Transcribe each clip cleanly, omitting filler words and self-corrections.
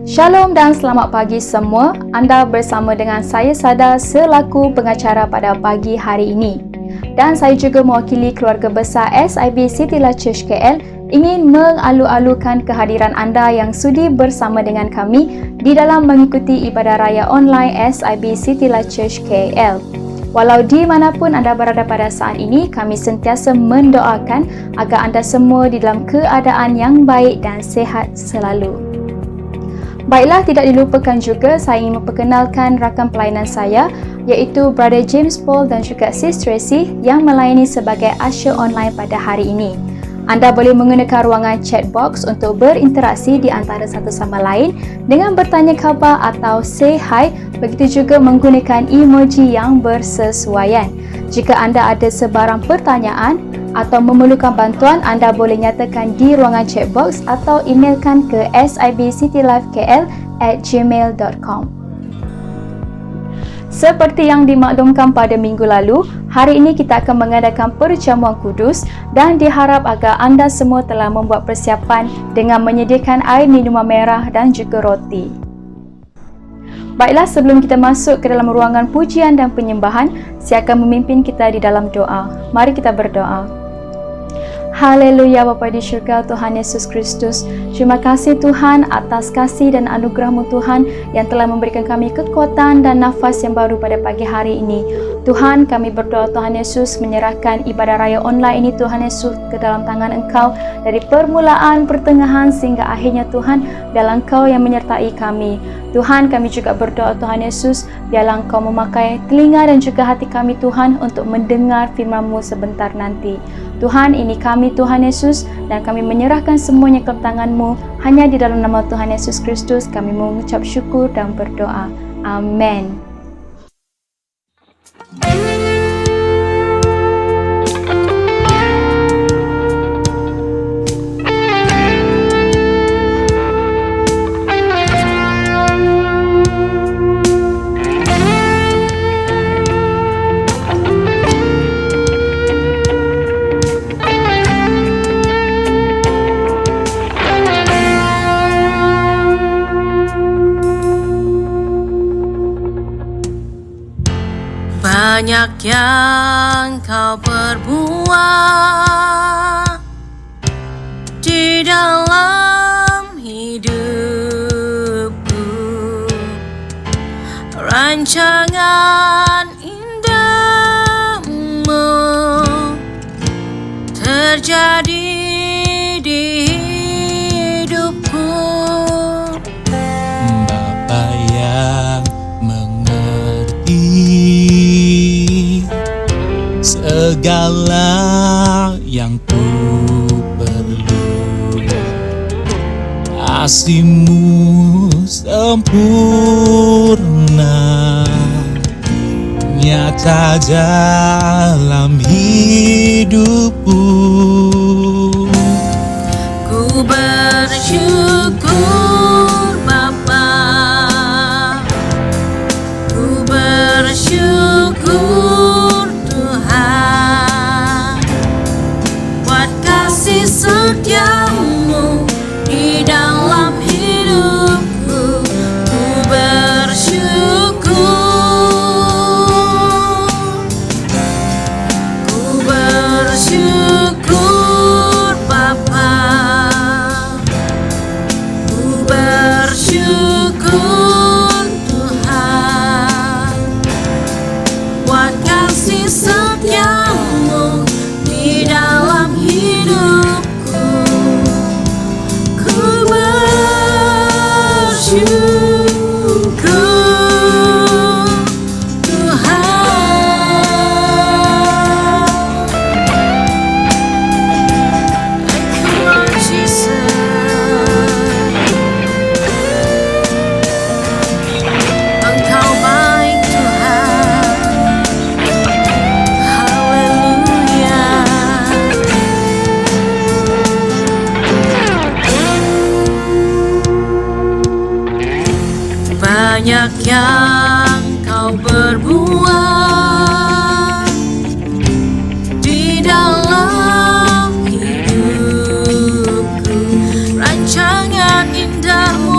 Shalom dan selamat pagi semua. Anda bersama dengan saya Sada selaku pengacara pada pagi hari ini. Dan saya juga mewakili keluarga besar SIB City Life Church KL ingin mengalu-alukan kehadiran anda yang sudi bersama dengan kami di dalam mengikuti ibadah raya online SIB City Life Church KL. Walau di manapun anda berada pada saat ini, kami sentiasa mendoakan agar anda semua di dalam keadaan yang baik dan sehat selalu. Baiklah, tidak dilupakan juga saya ingin memperkenalkan rakan pelayanan saya iaitu Brother James Paul dan juga Sis Tracy yang melayani sebagai usher online pada hari ini. Anda boleh menggunakan ruangan chat box untuk berinteraksi di antara satu sama lain dengan bertanya khabar atau say hi, begitu juga menggunakan emoji yang bersesuaian. Jika anda ada sebarang pertanyaan atau memerlukan bantuan, anda boleh nyatakan di ruangan chat box atau emailkan ke sibcitylifekl@gmail.com. Seperti yang dimaklumkan pada minggu lalu, hari ini kita akan mengadakan perjamuan kudus dan diharap agar anda semua telah membuat persiapan dengan menyediakan air minuman merah dan juga roti. Baiklah, sebelum kita masuk ke dalam ruangan pujian dan penyembahan, saya akan memimpin kita di dalam doa. Mari kita berdoa. Haleluya Bapa di syurga, Tuhan Yesus Kristus. Terima kasih Tuhan atas kasih dan anugerah-Mu Tuhan yang telah memberikan kami kekuatan dan nafas yang baru pada pagi hari ini. Tuhan, kami berdoa Tuhan Yesus menyerahkan ibadah raya online ini Tuhan Yesus ke dalam tangan Engkau dari permulaan, pertengahan sehingga akhirnya Tuhan, biarlah Engkau yang menyertai kami. Tuhan, kami juga berdoa Tuhan Yesus, biarlah Engkau memakai telinga dan juga hati kami Tuhan untuk mendengar firman-Mu sebentar nanti. Tuhan, ini kami Tuhan Yesus dan kami menyerahkan semuanya ke tangan-Mu. Hanya di dalam nama Tuhan Yesus Kristus kami mengucap syukur dan berdoa. Amin. Banyak yang kau perbuat di dalam hidupku, rancangan indahmu terjadi di hidupku. Bapa yang segala yang ku perlu, kasih-Mu sempurna nyata dalam hidupku. Ku bersyukur Bapa, ku bersyukur Tuhan, buat kasih setia-Mu di dalam hidupku. Ku bersyukur, ku bersyukur Bapa, ku bersyukur Tuhan, buat kasih setia-Mu di dalam hidupku. Ku bersyukur Tuhan. Come on, Jesus. Engkau baik Tuhan. Haleluya. Banyak yang kau berbuat di dalam hidupku, rancangan indahmu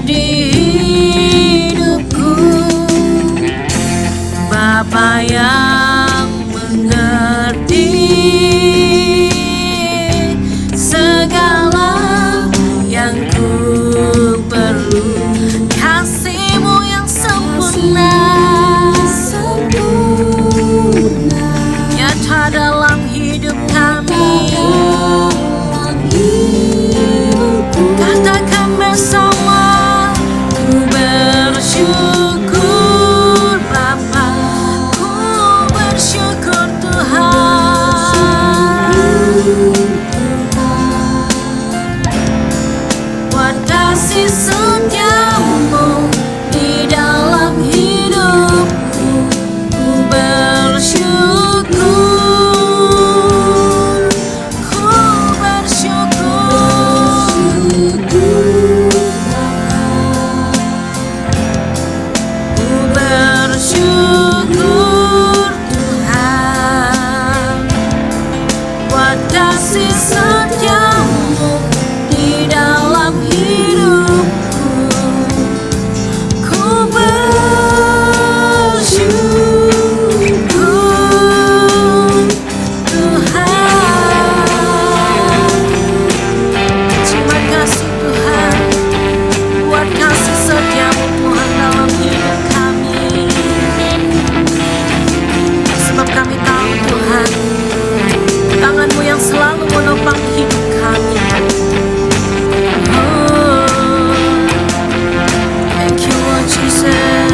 di hidupku, Bapa yang mengerti segala yang ku perlu, kasih-Mu yang sempurna nyata dalam hidup kami. Katakan bersama, ku bersyukur Bapa, ku bersyukur Tuhan, buat kasih setia-Mu di dalam hidupku. Ku bersyukur, ku bersyukur, ku bersyukur Tuhan, buat kasih setia-Mu di dalam hidupku. Ku bersyukur Tuhan. Terima kasih Tuhan, buat kasih setia-Mu Tuhan dalam hidup kami. Sebab kami tahu Tuhan, tangan-Mu yang selalu menopang hidup kami. Oh, thank you Lord Jesus.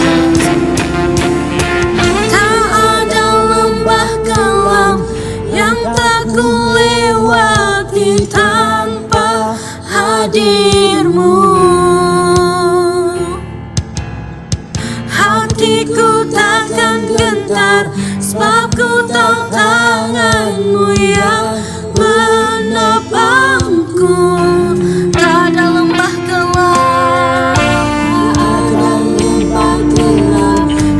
Tak ada lembah kelam yang tak ku lewati tanpa hadir-Mu. Hatiku takkan gentar, sebab ku tahu tangan-Mu yang menopangku. Tak ada lembah kelam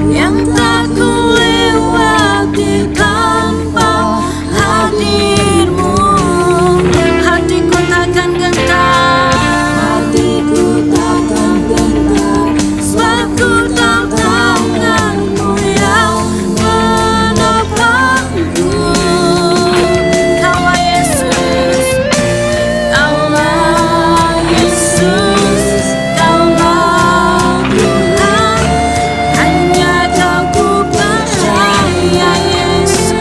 yang tak ku lewati tanpa hadir-Mu. Hatiku takkan gentar, sebab ku tahu tangan-Mu yang menopangku. Kaulah Yesus, Kaulah Yesus, Kaulah Tuhan, hanya Kau ku percaya Yesus.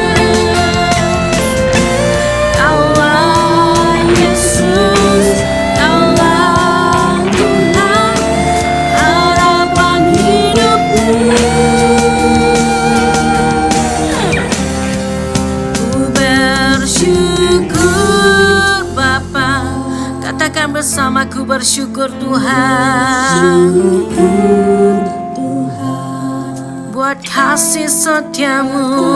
Kaulah Yesus, Kaulah Tuhan, harapan hidupku. Ku bersyukur Bapa, katakan bersama, ku bersyukur Tuhan, buat kasih setia-Mu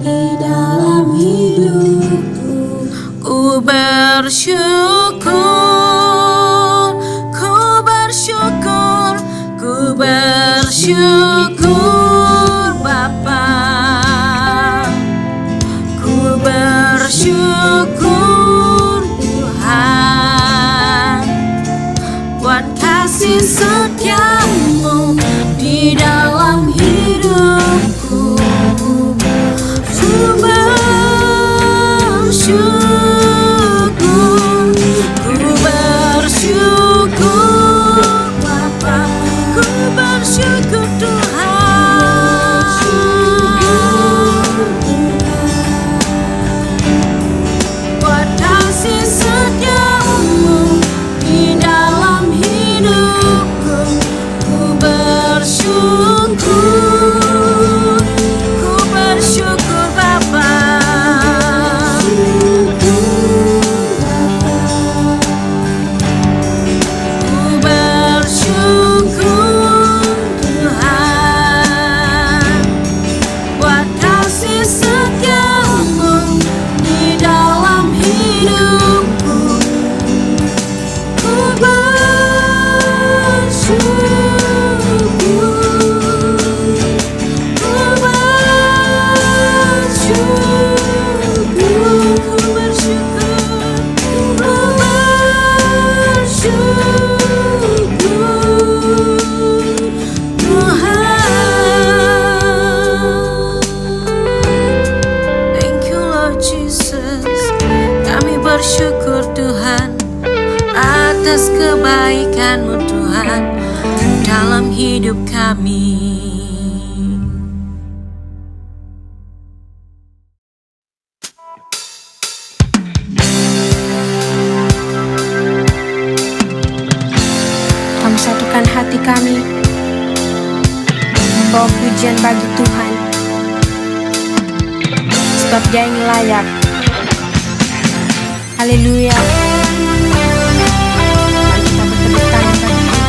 di dalam hidupku. Ku bersyukur, ku bersyukur, ku bersyukur Bapa. Ku bersyukur Tuhan, buat kasih setia-Mu di dalam hidupku. Ku bersyukur, ku bersyukur Bapa, ku bersyukur Tuhan, buat kasih setia-Mu di dalam hidupku. hidup kami. Kami satukan hati kami, membawa pujian bagi Tuhan, sebab Dia yang layak. Haleluya. Mari kita bertepuk tangan bagi Tuhan.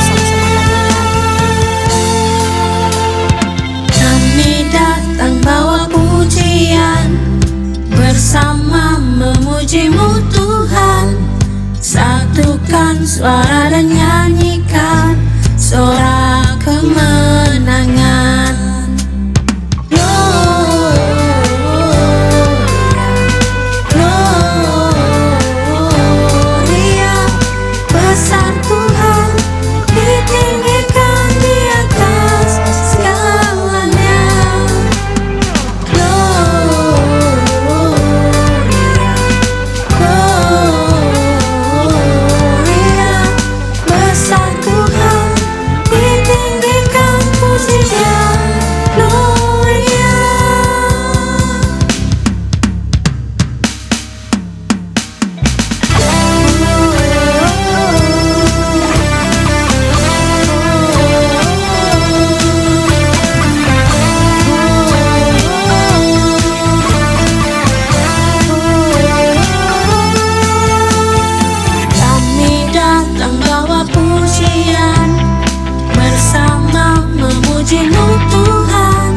Sama-sama katakan. Kami datang bawa pujian, bersama memuji-Mu Tuhan. Satukan suara dan nyanyikan sorak kemenangan. Gloria, besar Tuhan, ditinggikan di atas segalanya. Gloria, besar Tuhan, ditinggikan pujian. Gloria. Kami datang bawa pujian, bersama memuji-Mu Tuhan.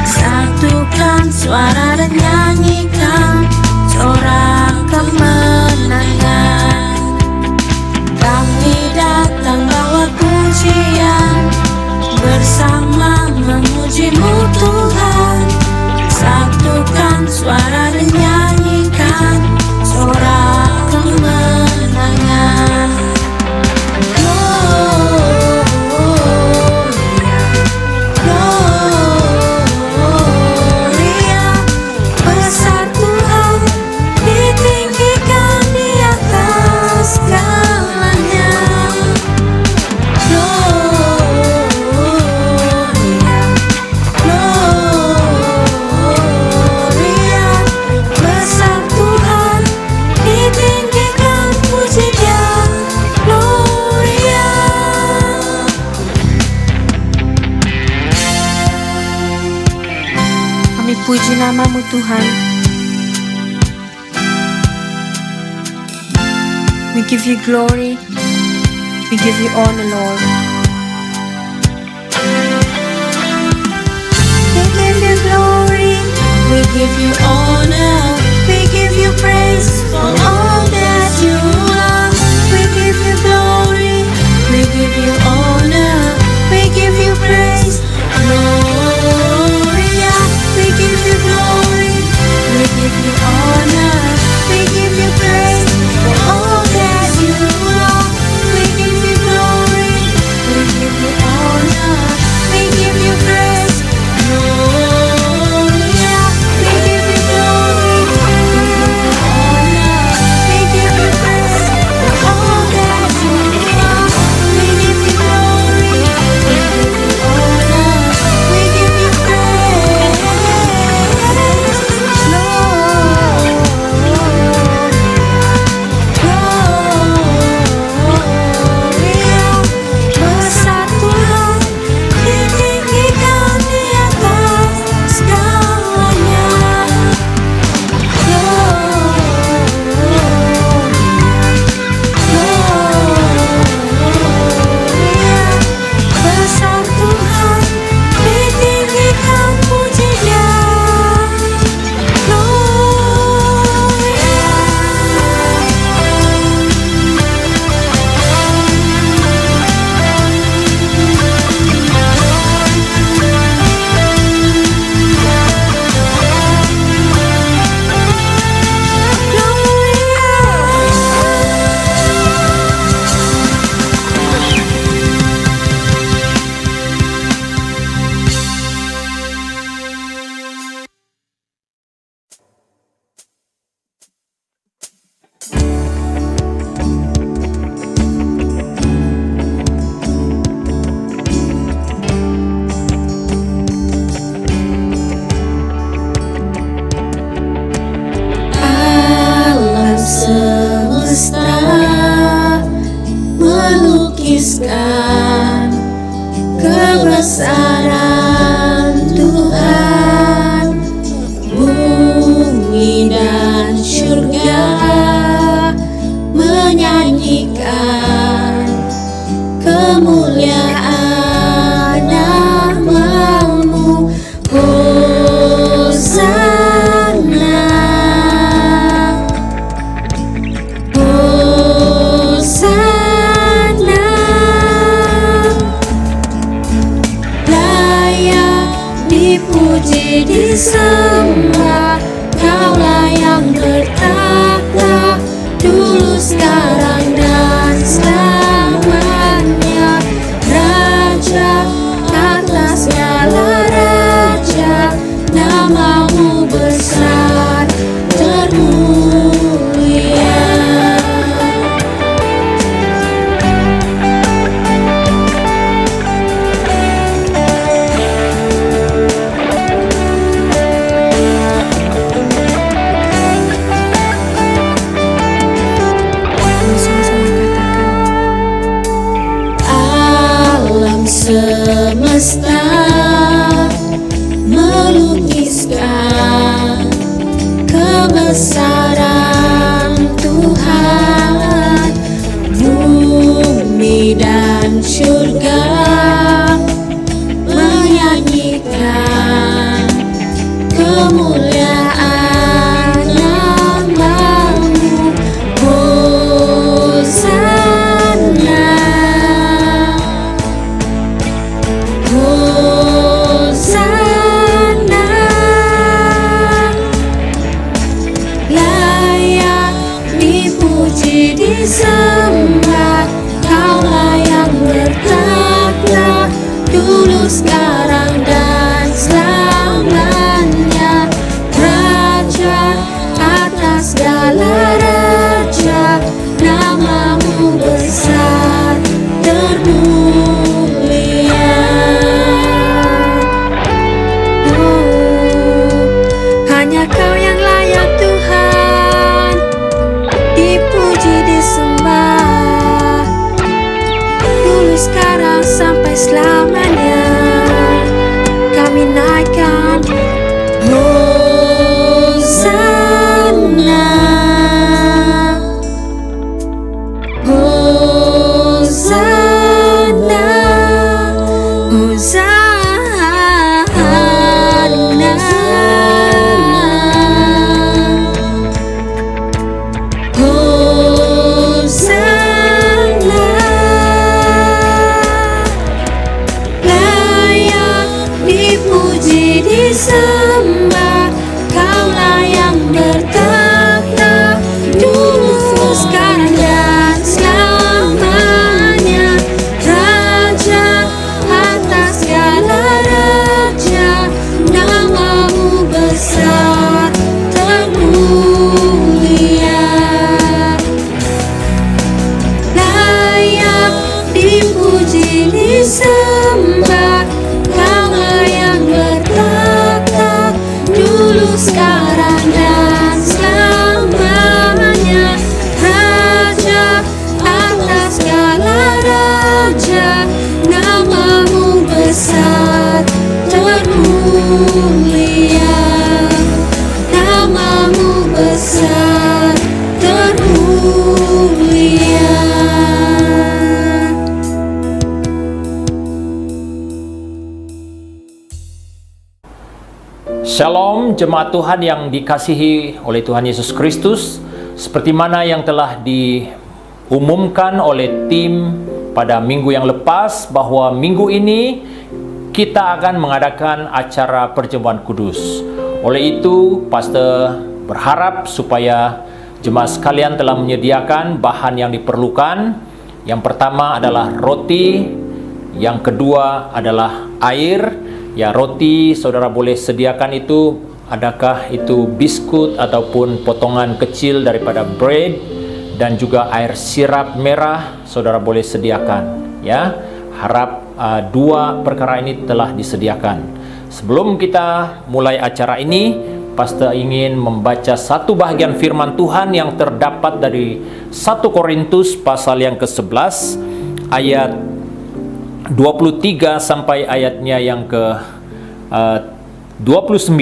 Satukan suara dan nyanyikan sorak kemenangan. Kami datang bawa pujian, bersama memuji-Mu Tuhan. Satukan suara dan nyanyikan sorak kemenangan. Gloria, besar Tuhan, ditinggikan di atas segalanya. Gloria, besar Tuhan, ditinggikan pujian. Gloria. Kami puji nama-Mu Tuhan. We give You glory, we give You honor, Lord. We give You glory, we give You honor, we give You praise for all that You are. We give You glory, we give You honor, we give You praise. Gloria, we give You glory, we give You honor, we give You praise for all that You are. We give You glory, we give You honor, we give You praise. Gloria, we give You glory, we give You honor, kemuliaan namamu. Hosana, Hosana, layak dipuji disembah, Kaulah yang bertakhta dulu, sekarang, dan selamanya. Raja atas segala raja, namamu besar termulia. Alam semesta melukiskan kebesaran Tuhan. Bumi dan surga menyanyikan kemuliaan namamu. Hosana, Hosana, layak dipuji disembah, Kaulah yang bertakhta dulu, sekarang, dan selamanya. Raja atas segala raja, namamu besar termulia. Hanya Kau yang layak Tuhan, dipuji disembah, dulu, sekarang, sampai selamanya. Kami naikkan Hosana, Hosana, Hosana, layak dipuji disembah, Kaulah yang bertakhta dulu, sekarang, dan selamanya. Raja atas segala raja, namamu besar termulia. Layak dipuji disembah, Kaulah yang bertakhta dulu, sekarang, dan selamanya. Raja atas segala raja, namamu besar termulia. Namamu besar termulia. Shalom jemaat Tuhan yang dikasihi oleh Tuhan Yesus Kristus. Seperti mana yang telah diumumkan oleh tim pada minggu yang lepas, bahwa minggu ini kita akan mengadakan acara perjamuan kudus. Oleh itu, pastor berharap supaya jemaat sekalian telah menyediakan bahan yang diperlukan. Yang pertama adalah roti, yang kedua adalah air. Ya, roti saudara boleh sediakan itu, adakah itu biskut ataupun potongan kecil daripada bread, dan juga air sirap merah saudara boleh sediakan. Ya, harap dua perkara ini telah disediakan. Sebelum kita mulai acara ini, pastor ingin membaca satu bahagian firman Tuhan yang terdapat dari 1 Korintus pasal yang ke-11 ayat 23 sampai ayatnya yang ke 29.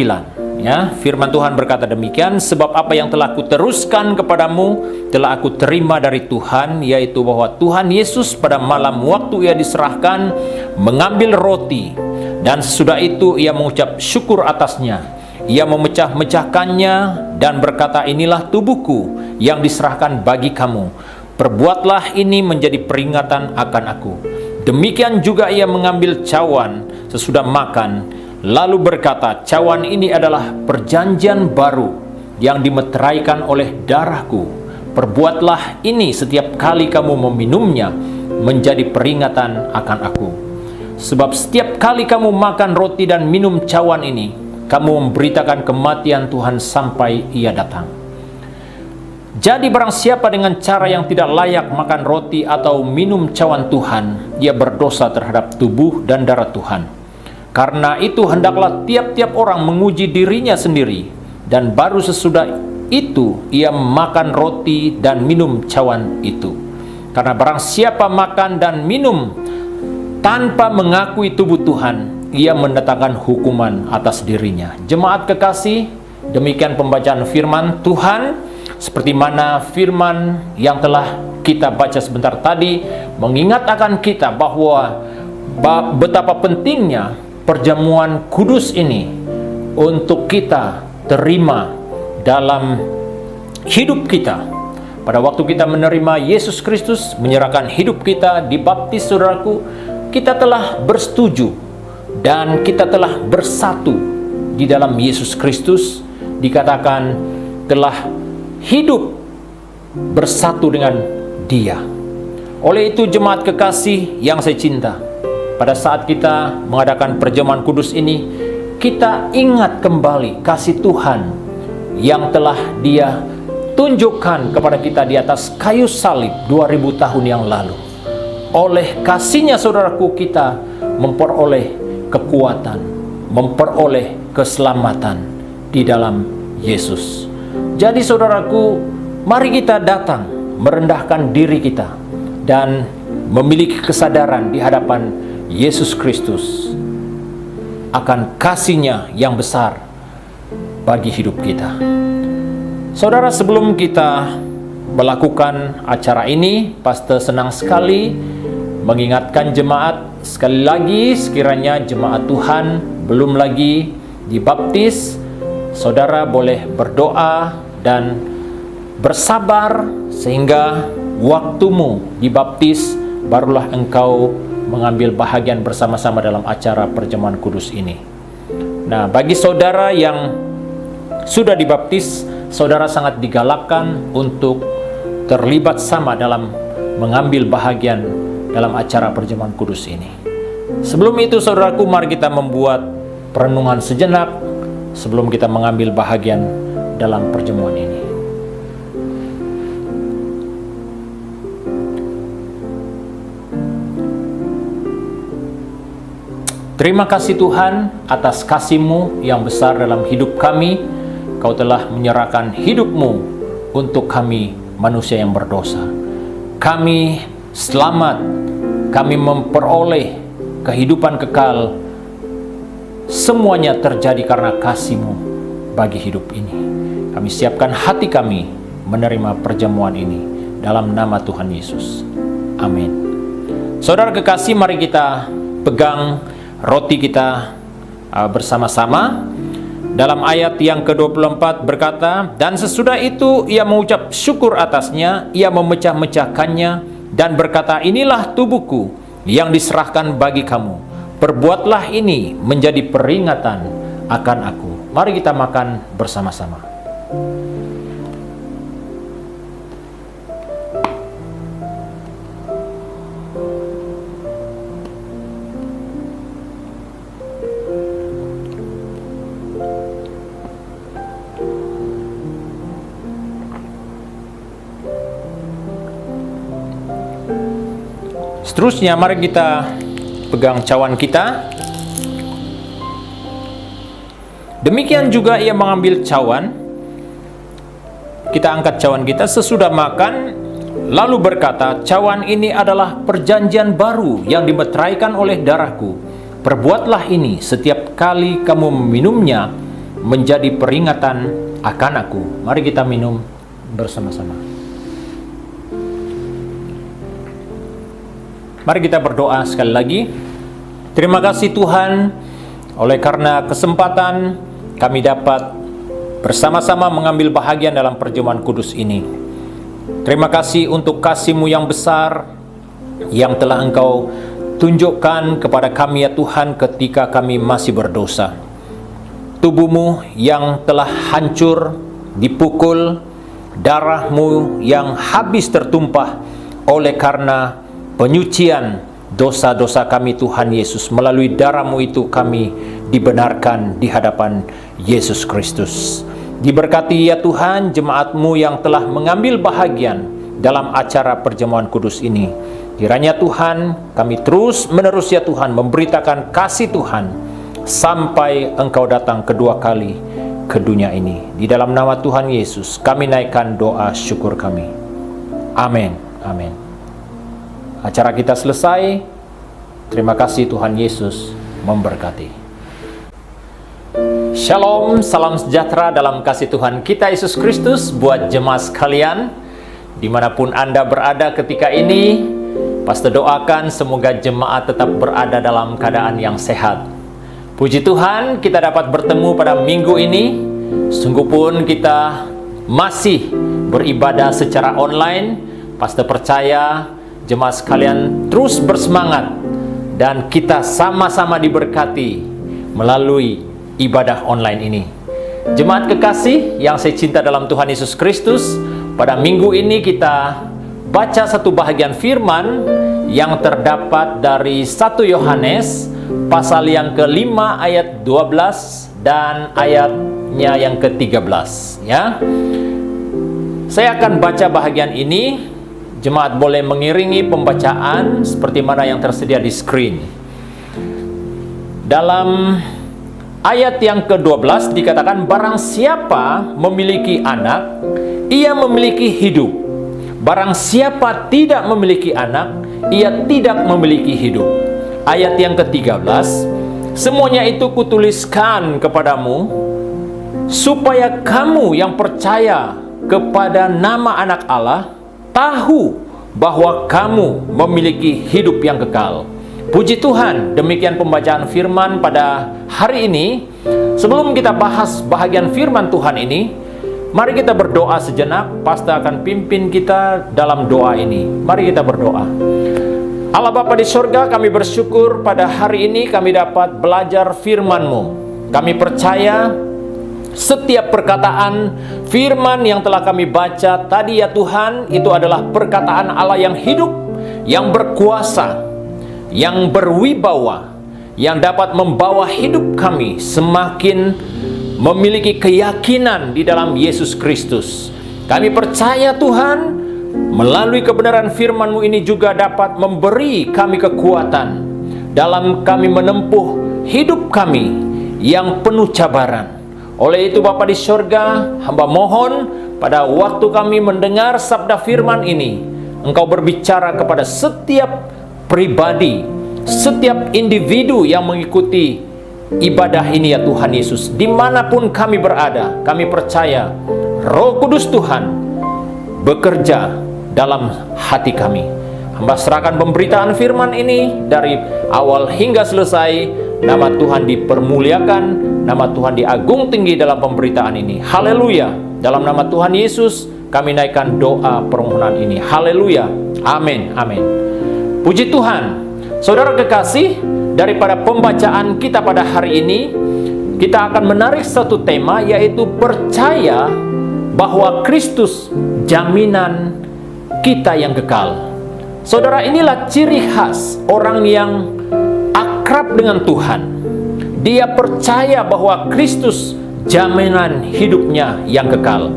Ya, firman Tuhan berkata demikian, sebab apa yang telah kuteruskan kepadamu telah aku terima dari Tuhan, yaitu bahwa Tuhan Yesus pada malam waktu ia diserahkan mengambil roti, dan sesudah itu ia mengucap syukur atasnya. Ia memecah-mecahkannya dan berkata, inilah tubuhku yang diserahkan bagi kamu. Perbuatlah ini menjadi peringatan akan aku. Demikian juga ia mengambil cawan sesudah makan, lalu berkata, cawan ini adalah perjanjian baru yang dimeteraikan oleh darahku. Perbuatlah ini setiap kali kamu meminumnya menjadi peringatan akan aku. Sebab setiap kali kamu makan roti dan minum cawan ini, kamu memberitakan kematian Tuhan sampai ia datang. Jadi barang siapa dengan cara yang tidak layak makan roti atau minum cawan Tuhan, ia berdosa terhadap tubuh dan darah Tuhan. Karena itu hendaklah tiap-tiap orang menguji dirinya sendiri, dan baru sesudah itu ia makan roti dan minum cawan itu. Karena barang siapa makan dan minum tanpa mengakui tubuh Tuhan, ia mendatangkan hukuman atas dirinya. Jemaat kekasih, demikian pembacaan firman Tuhan. Seperti mana firman yang telah kita baca sebentar tadi mengingatkan kita bahwa betapa pentingnya perjamuan kudus ini untuk kita terima dalam hidup kita. Pada waktu kita menerima Yesus Kristus, menyerahkan hidup kita, dibaptis, saudaraku, kita telah bersetuju dan kita telah bersatu di dalam Yesus Kristus. Dikatakan telah hidup bersatu dengan Dia. Oleh itu, jemaat kekasih yang saya cinta, pada saat kita mengadakan perjamuan kudus ini, kita ingat kembali kasih Tuhan yang telah Dia tunjukkan kepada kita di atas kayu salib 2000 tahun yang lalu. Oleh kasih-Nya, saudaraku, kita memperoleh kekuatan, memperoleh keselamatan di dalam Yesus. Jadi saudaraku, mari kita datang merendahkan diri kita dan memiliki kesadaran di hadapan Yesus Kristus akan kasih-Nya yang besar bagi hidup kita. Saudara, sebelum kita melakukan acara ini, pastor senang sekali mengingatkan jemaat sekali lagi, sekiranya jemaat Tuhan belum lagi dibaptis, saudara boleh berdoa dan bersabar sehingga waktumu dibaptis, barulah engkau mengambil bahagian bersama-sama dalam acara perjamuan kudus ini. Nah, bagi saudara yang sudah dibaptis, saudara sangat digalakkan untuk terlibat sama dalam mengambil bahagian dalam acara perjamuan kudus ini. Sebelum itu, saudaraku, mari kita membuat perenungan sejenak sebelum kita mengambil bahagian dalam perjamuan ini. Terima kasih Tuhan atas kasih-Mu yang besar dalam hidup kami. Kau telah menyerahkan hidup-Mu untuk kami manusia yang berdosa. Kami selamat, kami memperoleh kehidupan kekal. Semuanya terjadi karena kasih-Mu bagi hidup ini. Kami siapkan hati kami menerima perjamuan ini dalam nama Tuhan Yesus. Amin. Saudara kekasih, mari kita pegang roti kita bersama-sama. Dalam ayat yang ke-24 berkata, dan sesudah itu ia mengucap syukur atasnya, ia memecah-mecahkannya dan berkata, inilah tubuhku yang diserahkan bagi kamu. Perbuatlah ini menjadi peringatan akan aku. Mari kita makan bersama-sama. Seterusnya, mari kita pegang cawan kita. Demikian juga ia mengambil cawan. Kita angkat cawan kita sesudah makan, lalu berkata, cawan ini adalah perjanjian baru yang dimeteraikan oleh darahku. Perbuatlah ini setiap kali kamu meminumnya menjadi peringatan akan aku. Mari kita minum bersama-sama. Mari kita berdoa sekali lagi. Terima kasih Tuhan, oleh karena kesempatan kami dapat bersama-sama mengambil bahagian dalam perjamuan kudus ini. Terima kasih untuk kasih-Mu yang besar yang telah Engkau tunjukkan kepada kami ya Tuhan ketika kami masih berdosa. Tubuh-Mu yang telah hancur, dipukul, darah-Mu yang habis tertumpah oleh karena penyucian dosa-dosa kami Tuhan Yesus. Melalui darah-Mu itu kami dibenarkan di hadapan Yesus Kristus. Diberkati ya Tuhan jemaat-Mu yang telah mengambil bahagian dalam acara perjamuan kudus ini. Kiranya Tuhan kami terus menerus ya Tuhan memberitakan kasih Tuhan sampai Engkau datang kedua kali ke dunia ini. Di dalam nama Tuhan Yesus kami naikkan doa syukur kami. Amin. Amin. Acara kita selesai. Terima kasih Tuhan Yesus memberkati. Shalom, salam sejahtera dalam kasih Tuhan kita Yesus Kristus buat jemaat sekalian dimanapun Anda berada ketika ini. Pastor doakan semoga jemaat tetap berada dalam keadaan yang sehat. Puji Tuhan kita dapat bertemu pada minggu ini. Sungguh pun kita masih beribadah secara online. Pastor percaya jemaat sekalian terus bersemangat dan kita sama-sama diberkati melalui ibadah online ini. Jemaat kekasih yang saya cinta dalam Tuhan Yesus Kristus, pada minggu ini kita baca satu bahagian firman yang terdapat dari 1 Yohanes pasal yang ke-5 ayat 12 dan ayatnya yang ke-13 ya. Saya akan baca bahagian ini. Jemaat boleh mengiringi pembacaan seperti mana yang tersedia di screen. Dalam ayat yang ke-12 dikatakan, barang siapa memiliki anak, ia memiliki hidup. Barang siapa tidak memiliki anak, ia tidak memiliki hidup. Ayat yang ke-13, semuanya itu kutuliskan kepadamu, supaya kamu yang percaya kepada nama anak Allah, tahu bahwa kamu memiliki hidup yang kekal. Puji Tuhan, demikian pembacaan firman pada hari ini. Sebelum kita bahas bahagian firman Tuhan ini, mari kita berdoa sejenak. Pastor akan pimpin kita dalam doa ini. Mari kita berdoa. Allah Bapa di surga, kami bersyukur pada hari ini kami dapat belajar firman-Mu. Kami percaya setiap perkataan firman yang telah kami baca tadi ya Tuhan, itu adalah perkataan Allah yang hidup, yang berkuasa, yang berwibawa, yang dapat membawa hidup kami semakin memiliki keyakinan di dalam Yesus Kristus. Kami percaya Tuhan, melalui kebenaran firman-Mu ini juga dapat memberi kami kekuatan dalam kami menempuh hidup kami yang penuh cabaran. Oleh itu Bapa di surga, hamba mohon pada waktu kami mendengar sabda firman ini, Engkau berbicara kepada setiap pribadi, setiap individu yang mengikuti ibadah ini ya Tuhan Yesus. Dimanapun kami berada, kami percaya Roh Kudus Tuhan bekerja dalam hati kami. Hamba serahkan pemberitaan firman ini dari awal hingga selesai. Nama Tuhan dipermuliakan, nama Tuhan diagung tinggi dalam pemberitaan ini. Haleluya. Dalam nama Tuhan Yesus kami naikkan doa permohonan ini. Haleluya. Amin. Amin. Puji Tuhan. Saudara kekasih, daripada pembacaan kita pada hari ini, kita akan menarik satu tema, yaitu percaya bahwa Kristus jaminan kita yang kekal. Saudara, inilah ciri khas orang yang akrab dengan Tuhan. Dia percaya bahwa Kristus jaminan hidupnya yang kekal.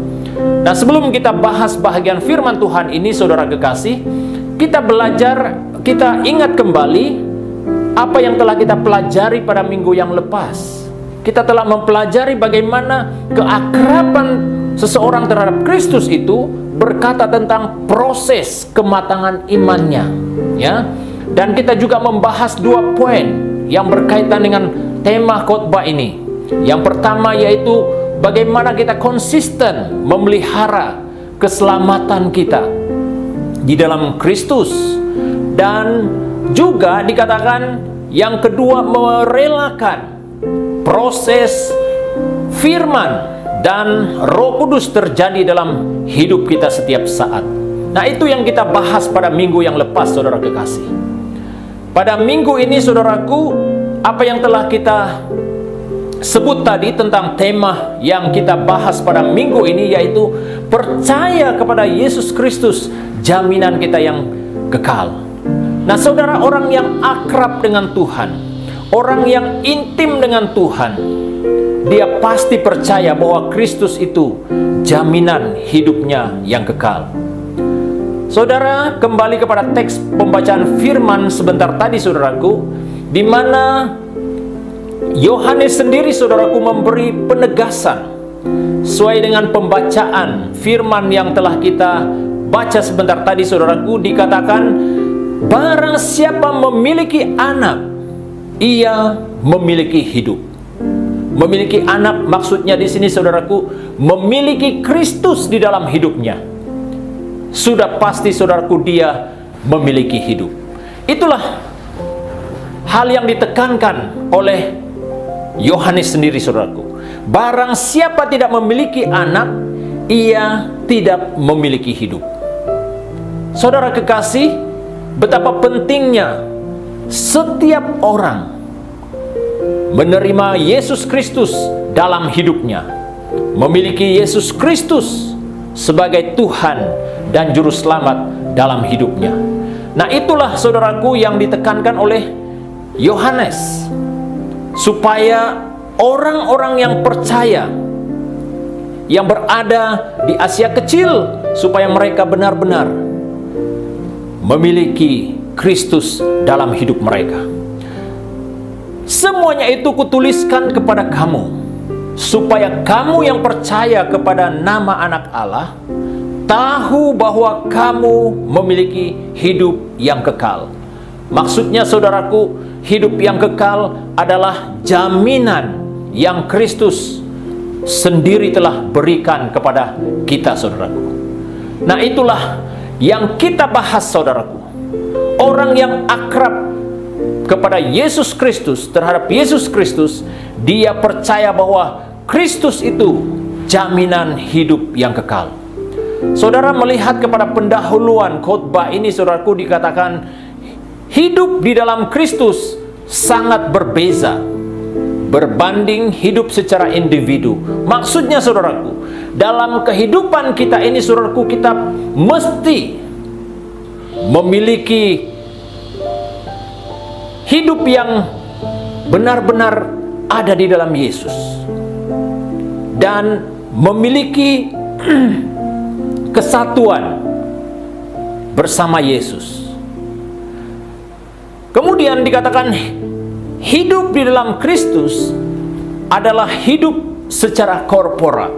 Nah, sebelum kita bahas bahagian firman Tuhan ini, saudara kekasih, kita belajar, kita ingat kembali apa yang telah kita pelajari pada minggu yang lepas. Kita telah mempelajari bagaimana keakraban seseorang terhadap Kristus itu berkata tentang proses kematangan imannya, ya. Dan kita juga membahas 2 poin yang berkaitan dengan tema khotbah ini. Yang pertama yaitu bagaimana kita konsisten memelihara keselamatan kita di dalam Kristus. Dan juga dikatakan yang kedua, merelakan proses firman dan Roh Kudus terjadi dalam hidup kita setiap saat. Nah, itu yang kita bahas pada minggu yang lepas, saudara kekasih. Pada minggu ini, saudaraku, apa yang telah kita sebut tadi tentang tema yang kita bahas pada minggu ini, yaitu percaya kepada Yesus Kristus, jaminan kita yang kekal. Nah, saudara, orang yang akrab dengan Tuhan, orang yang intim dengan Tuhan, dia pasti percaya bahwa Kristus itu jaminan hidupnya yang kekal. Saudara, kembali kepada teks pembacaan firman sebentar tadi, saudaraku, di mana Yohanes sendiri, saudaraku, memberi penegasan sesuai dengan pembacaan firman yang telah kita baca sebentar tadi, saudaraku. Dikatakan, barang siapa memiliki anak, ia memiliki hidup. Memiliki anak maksudnya di sini, saudaraku, memiliki Kristus di dalam hidupnya. Sudah pasti, saudaraku, dia memiliki hidup. Itulah hal yang ditekankan oleh Yohanes sendiri, saudaraku. Barang siapa tidak memiliki anak, ia tidak memiliki hidup. Saudara kekasih, betapa pentingnya setiap orang menerima Yesus Kristus dalam hidupnya, memiliki Yesus Kristus sebagai Tuhan dan Juru Selamat dalam hidupnya. Nah, itulah, saudaraku, yang ditekankan oleh Yohanes, supaya orang-orang yang percaya, yang berada di Asia Kecil, supaya mereka benar-benar memiliki Kristus dalam hidup mereka. Semuanya itu kutuliskan kepada kamu, supaya kamu yang percaya kepada nama Anak Allah tahu bahwa kamu memiliki hidup yang kekal. Maksudnya, saudaraku, hidup yang kekal adalah jaminan yang Kristus sendiri telah berikan kepada kita, saudaraku. Nah, itulah yang kita bahas, saudaraku. Orang yang akrab kepada Yesus Kristus, terhadap Yesus Kristus, dia percaya bahwa Kristus itu jaminan hidup yang kekal. Saudara melihat kepada pendahuluan khotbah ini, saudaraku, dikatakan hidup di dalam Kristus sangat berbeza berbanding hidup secara individu. Maksudnya, saudaraku, dalam kehidupan kita ini, saudaraku, kita mesti memiliki hidup yang benar-benar ada di dalam Yesus dan memiliki kesatuan bersama Yesus. Kemudian dikatakan hidup di dalam Kristus adalah hidup secara korporat.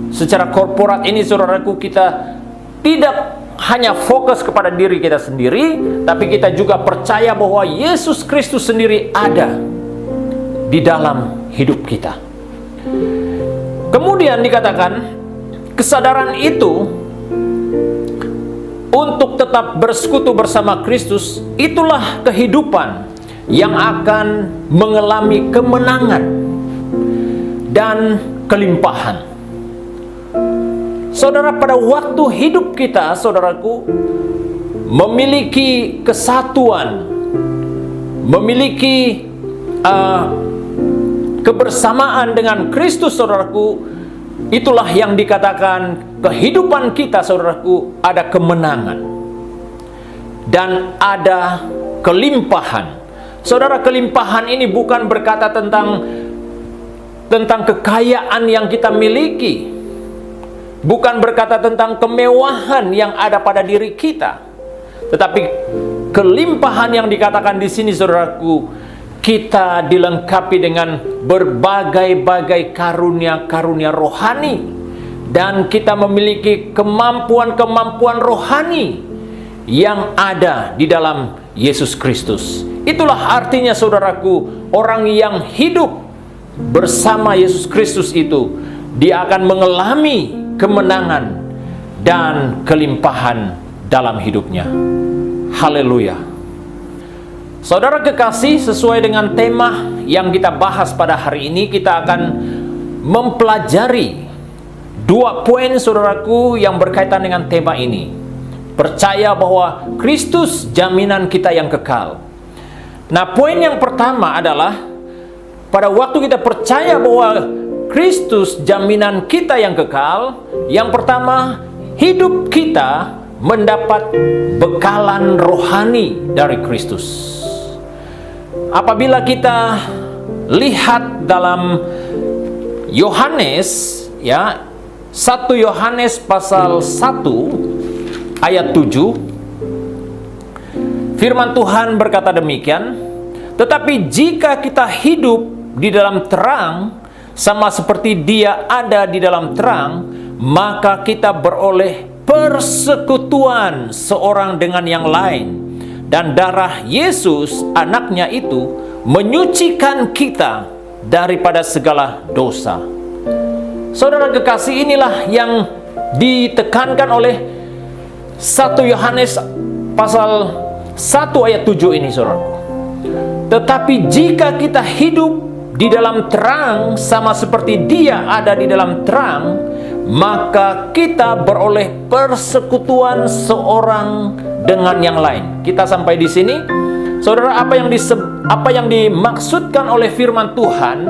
Secara korporat ini, saudaraku, kita tidak hanya fokus kepada diri kita sendiri, tapi kita juga percaya bahwa Yesus Kristus sendiri ada di dalam hidup kita. Kemudian dikatakan kesadaran itu untuk tetap bersekutu bersama Kristus, itulah kehidupan yang akan mengalami kemenangan dan kelimpahan. Saudara, pada waktu hidup kita, saudaraku, memiliki kesatuan, memiliki kebersamaan dengan Kristus, saudaraku, itulah yang dikatakan kehidupan kita, saudaraku, ada kemenangan dan ada kelimpahan. Saudara, kelimpahan ini bukan berkata tentang kekayaan yang kita miliki, bukan berkata tentang kemewahan yang ada pada diri kita, tetapi kelimpahan yang dikatakan di sini, saudaraku, kita dilengkapi dengan berbagai-bagai karunia-karunia rohani, dan kita memiliki kemampuan-kemampuan rohani yang ada di dalam Yesus Kristus. Itulah artinya, saudaraku, orang yang hidup bersama Yesus Kristus itu, dia akan mengalami kemenangan dan kelimpahan dalam hidupnya. Haleluya. Saudara kekasih, sesuai dengan tema yang kita bahas pada hari ini, kita akan mempelajari 2 poin saudaraku yang berkaitan dengan tema ini. Percaya bahwa Kristus jaminan kita yang kekal. Nah, poin yang pertama adalah pada waktu kita percaya bahwa Kristus jaminan kita yang kekal, yang pertama, hidup kita mendapat bekalan rohani dari Kristus. Apabila kita lihat dalam Yohanes, ya, 1 Yohanes pasal 1 ayat 7, firman Tuhan berkata demikian, tetapi jika kita hidup di dalam terang, sama seperti Dia ada di dalam terang, maka kita beroleh persekutuan seorang dengan yang lain, dan darah Yesus anaknya itu menyucikan kita daripada segala dosa. Saudara kekasih, inilah yang ditekankan oleh 1 Yohanes pasal 1 ayat 7 ini, saudaraku. Tetapi jika kita hidup di dalam terang, sama seperti Dia ada di dalam terang, maka kita beroleh persekutuan seorang dengan yang lain. Kita sampai di sini, saudara. Apa yang dimaksudkan oleh firman Tuhan,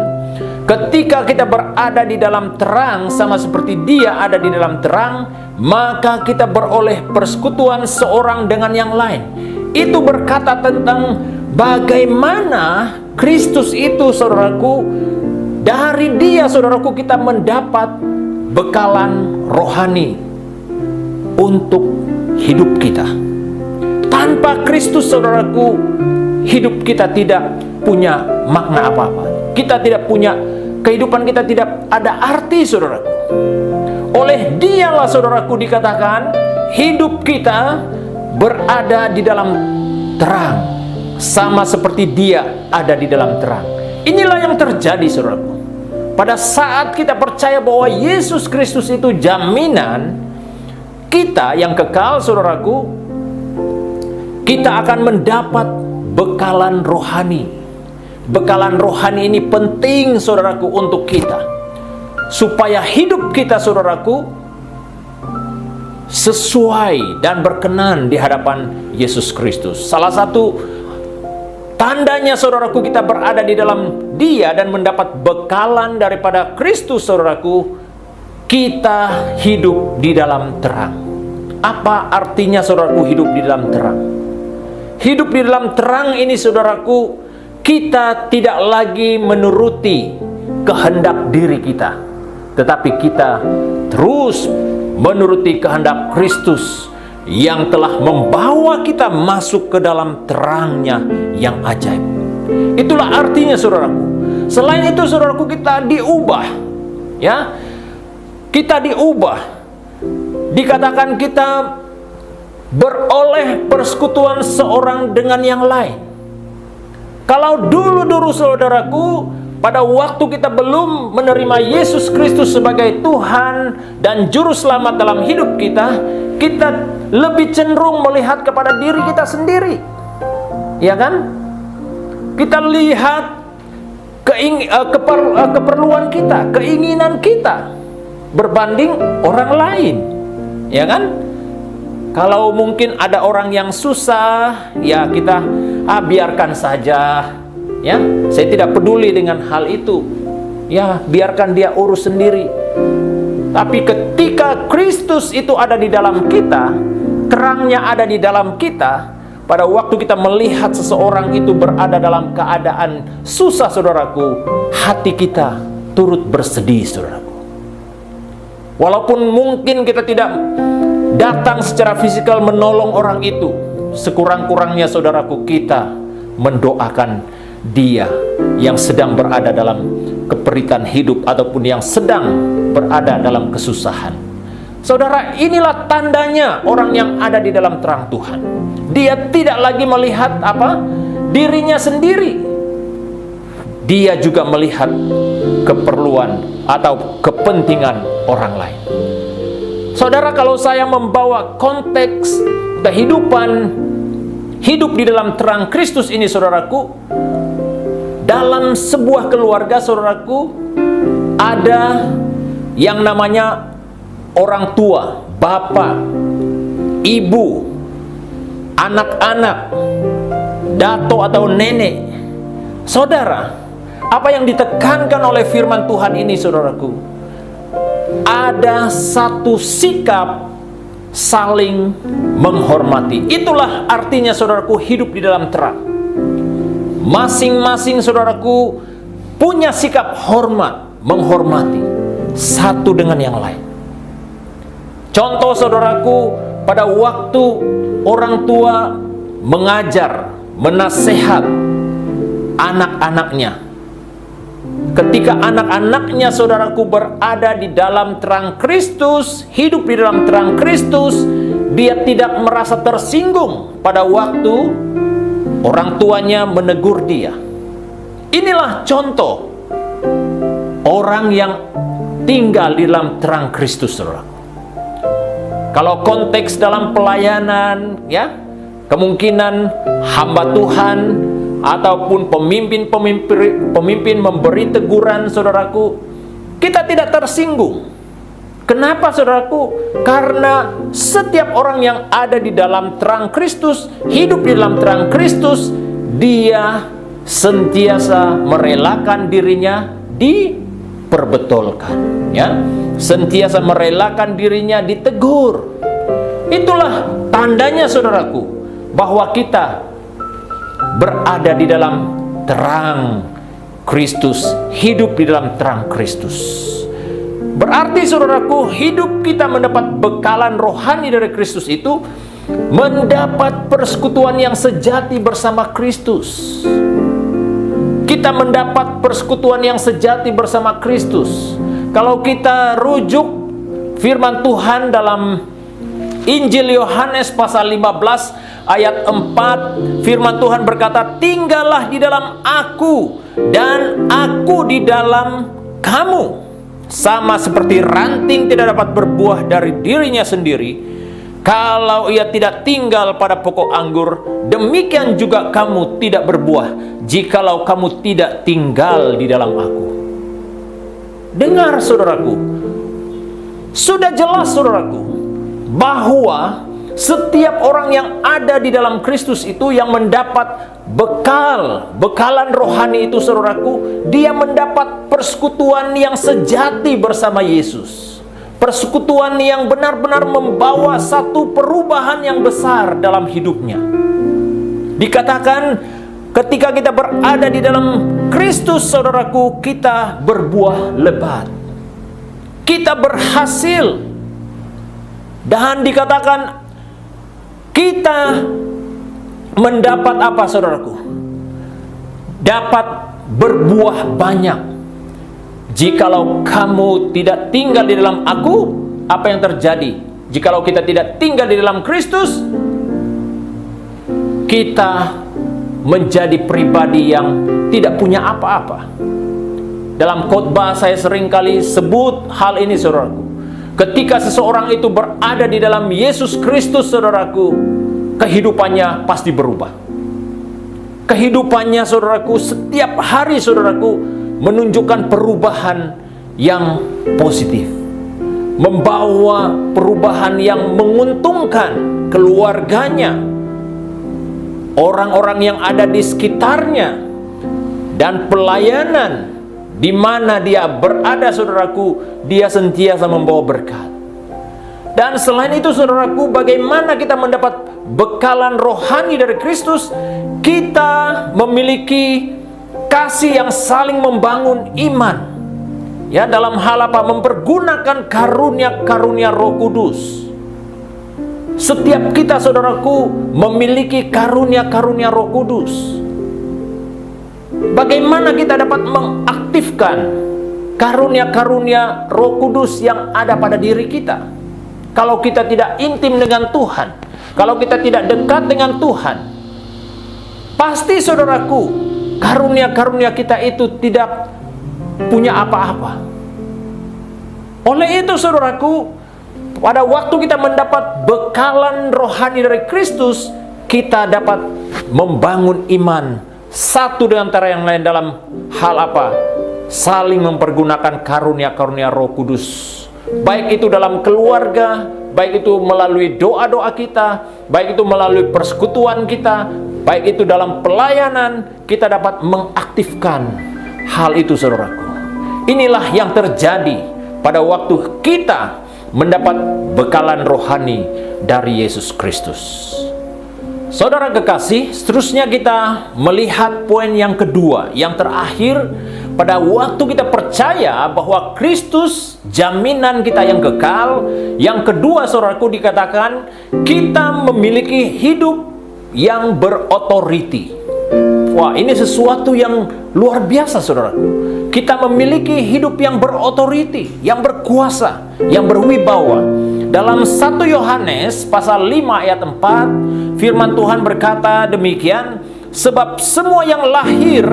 ketika kita berada di dalam terang, sama seperti Dia ada di dalam terang, maka kita beroleh persekutuan seorang dengan yang lain. Itu berkata tentang bagaimana Kristus itu, saudaraku, dari Dia, saudaraku, kita mendapat bekalan rohani untuk hidup kita. Tanpa Kristus, saudaraku, hidup kita tidak punya makna apa-apa. Kita tidak punya, kehidupan kita tidak ada arti, saudaraku. Oleh Dialah, saudaraku, dikatakan hidup kita berada di dalam terang, sama seperti Dia ada di dalam terang. Inilah yang terjadi, saudaraku. Pada saat kita percaya bahwa Yesus Kristus itu jaminan kita yang kekal, saudaraku, kita akan mendapat bekalan rohani. Bekalan rohani ini penting, saudaraku, untuk kita, supaya hidup kita, saudaraku, sesuai dan berkenan di hadapan Yesus Kristus. Salah satu tandanya, saudaraku, kita berada di dalam Dia dan mendapat bekalan daripada Kristus, saudaraku, kita hidup di dalam terang. Apa artinya, saudaraku, hidup di dalam terang? Hidup di dalam terang ini, saudaraku, kita tidak lagi menuruti kehendak diri kita, tetapi kita terus menuruti kehendak Kristus yang telah membawa kita masuk ke dalam terang-Nya yang ajaib. Itulah artinya, saudaraku. Selain itu, saudaraku, kita diubah, ya. Kita diubah. Dikatakan kita beroleh persekutuan seorang dengan yang lain. Kalau dulu-dulu, saudaraku, pada waktu kita belum menerima Yesus Kristus sebagai Tuhan dan Juru Selamat dalam hidup kita, kita lebih cenderung melihat kepada diri kita sendiri, ya kan? Kita lihat keperluan kita, keinginan kita berbanding orang lain, ya kan? Kalau mungkin ada orang yang susah, ya kita biarkan saja, ya. Saya tidak peduli dengan hal itu, ya, biarkan dia urus sendiri. Tapi ketika Kristus itu ada di dalam kita, terangnya ada di dalam kita, pada waktu kita melihat seseorang itu berada dalam keadaan susah, saudaraku, hati kita turut bersedih, saudaraku. Walaupun mungkin kita tidak datang secara fisikal menolong orang itu, sekurang-kurangnya, saudaraku, kita mendoakan dia yang sedang berada dalam keperitan hidup ataupun yang sedang berada dalam kesusahan. Saudara, inilah tandanya orang yang ada di dalam terang Tuhan. Dia tidak lagi melihat dirinya sendiri. Dia juga melihat keperluan atau kepentingan orang lain. Saudara, kalau saya membawa konteks kehidupan hidup di dalam terang Kristus ini, saudaraku, dalam sebuah keluarga, saudaraku, ada yang namanya orang tua, bapak, ibu, anak-anak, dato atau nenek. Saudara, apa yang ditekankan oleh firman Tuhan ini, saudaraku, ada satu sikap saling menghormati. Itulah artinya, saudaraku, hidup di dalam terang. Masing-masing, saudaraku, punya sikap hormat, menghormati satu dengan yang lain. Contoh, saudaraku, pada waktu orang tua mengajar, menasihat anak-anaknya, ketika anak-anaknya, saudaraku, berada di dalam terang Kristus, hidup di dalam terang Kristus, dia tidak merasa tersinggung pada waktu orang tuanya menegur dia. Inilah contoh orang yang tinggal di dalam terang Kristus, saudaraku. Kalau konteks dalam pelayanan, ya, kemungkinan hamba Tuhan ataupun pemimpin memberi teguran, saudaraku, kita tidak tersinggung. Kenapa, saudaraku? Karena setiap orang yang ada di dalam terang Kristus, hidup di dalam terang Kristus, dia sentiasa merelakan dirinya diperbetulkan, ya, sentiasa merelakan dirinya ditegur. Itulah tandanya, saudaraku, bahwa kita berada di dalam terang Kristus, hidup di dalam terang Kristus. Berarti, saudaraku, hidup kita mendapat bekalan rohani dari Kristus itu mendapat persekutuan yang sejati bersama Kristus. Kita mendapat persekutuan yang sejati bersama Kristus. Kalau kita rujuk firman Tuhan dalam Injil Yohanes pasal 15 ayat 4, firman Tuhan berkata, "Tinggallah di dalam aku dan aku di dalam kamu. Sama seperti ranting tidak dapat berbuah dari dirinya sendiri, kalau ia tidak tinggal pada pokok anggur, demikian juga kamu tidak berbuah jikalau kamu tidak tinggal di dalam aku." Dengar, saudaraku, sudah jelas, saudaraku, bahwa setiap orang yang ada di dalam Kristus itu yang mendapat bekalan rohani itu, saudaraku, dia mendapat persekutuan yang sejati bersama Yesus. Persekutuan yang benar-benar membawa satu perubahan yang besar dalam hidupnya. Dikatakan ketika kita berada di dalam Kristus, saudaraku, kita berbuah lebat. Kita berhasil. Dan dikatakan kita mendapat apa, saudaraku? Dapat berbuah banyak. Jikalau kamu tidak tinggal di dalam aku, apa yang terjadi? Jikalau kita tidak tinggal di dalam Kristus, kita menjadi pribadi yang tidak punya apa-apa. Dalam khotbah saya seringkali sebut hal ini, saudaraku. Ketika seseorang itu berada di dalam Yesus Kristus, saudaraku, kehidupannya pasti berubah. Kehidupannya, saudaraku, setiap hari, saudaraku, menunjukkan perubahan yang positif, membawa perubahan yang menguntungkan keluarganya, orang-orang yang ada di sekitarnya, dan pelayanan di mana dia berada, saudaraku, dia sentiasa membawa berkat. Dan selain itu, saudaraku, bagaimana kita mendapat bekalan rohani dari Kristus? Kita memiliki kasih yang saling membangun iman. Ya, dalam hal apa? Mempergunakan karunia-karunia Roh Kudus. Setiap kita, saudaraku, memiliki karunia-karunia Roh Kudus. Bagaimana kita dapat mengaktifkan karunia-karunia Roh Kudus yang ada pada diri kita? Kalau kita tidak intim dengan Tuhan, kalau kita tidak dekat dengan Tuhan, pasti, saudaraku, karunia-karunia kita itu tidak punya apa-apa. Oleh itu saudaraku, pada waktu kita mendapat bekalan rohani dari Kristus, kita dapat membangun iman satu dengan antara yang lain dalam hal apa? Saling mempergunakan karunia-karunia Roh Kudus. Baik itu dalam keluarga, baik itu melalui doa-doa kita, baik itu melalui persekutuan kita, baik itu dalam pelayanan, kita dapat mengaktifkan hal itu saudaraku. Inilah yang terjadi pada waktu kita mendapat bekalan rohani dari Yesus Kristus. Saudara kekasih, seterusnya kita melihat poin yang kedua, yang terakhir. Pada waktu kita percaya bahwa Kristus jaminan kita yang kekal. Yang kedua saudaraku, dikatakan kita memiliki hidup yang berotoriti. Wah, ini sesuatu yang luar biasa saudaraku. Kita memiliki hidup yang berotoriti, yang berkuasa, yang berwibawa. Dalam 1 Yohanes pasal 5 ayat 4, firman Tuhan berkata demikian, sebab semua yang lahir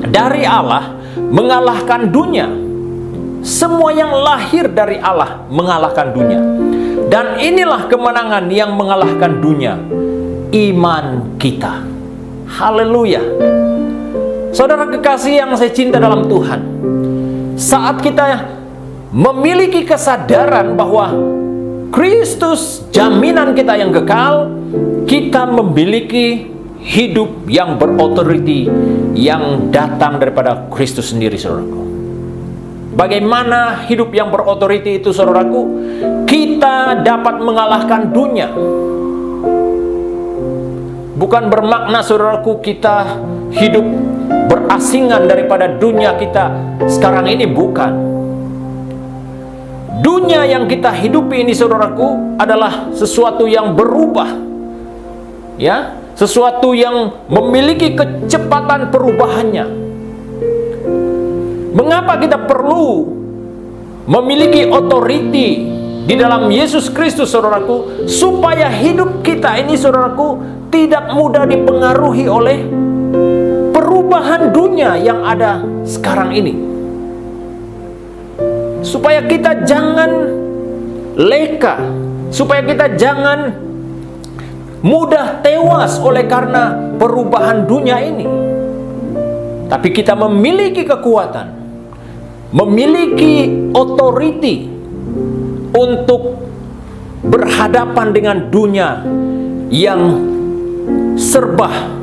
dari Allah mengalahkan dunia. Semua yang lahir dari Allah mengalahkan dunia. Dan inilah kemenangan yang mengalahkan dunia, iman kita. Haleluya. Saudara kekasih yang saya cinta dalam Tuhan, saat kita memiliki kesadaran bahwa Kristus jaminan kita yang kekal, kita memiliki hidup yang berotoriti yang datang daripada Kristus sendiri saudaraku. Bagaimana hidup yang berotoriti itu saudaraku? Kita dapat mengalahkan dunia. Bukan bermakna saudaraku kita hidup berasingan daripada dunia kita sekarang ini, bukan. Dunia yang kita hidupi ini saudaraku adalah sesuatu yang berubah, ya, sesuatu yang memiliki kecepatan perubahannya. Mengapa kita perlu memiliki otoriti di dalam Yesus Kristus saudaraku? Supaya hidup kita ini saudaraku tidak mudah dipengaruhi oleh perubahan dunia yang ada sekarang ini. Supaya kita jangan leka, supaya kita jangan mudah tewas oleh karena perubahan dunia ini. Tapi kita memiliki kekuatan, memiliki otoriti untuk berhadapan dengan dunia yang serba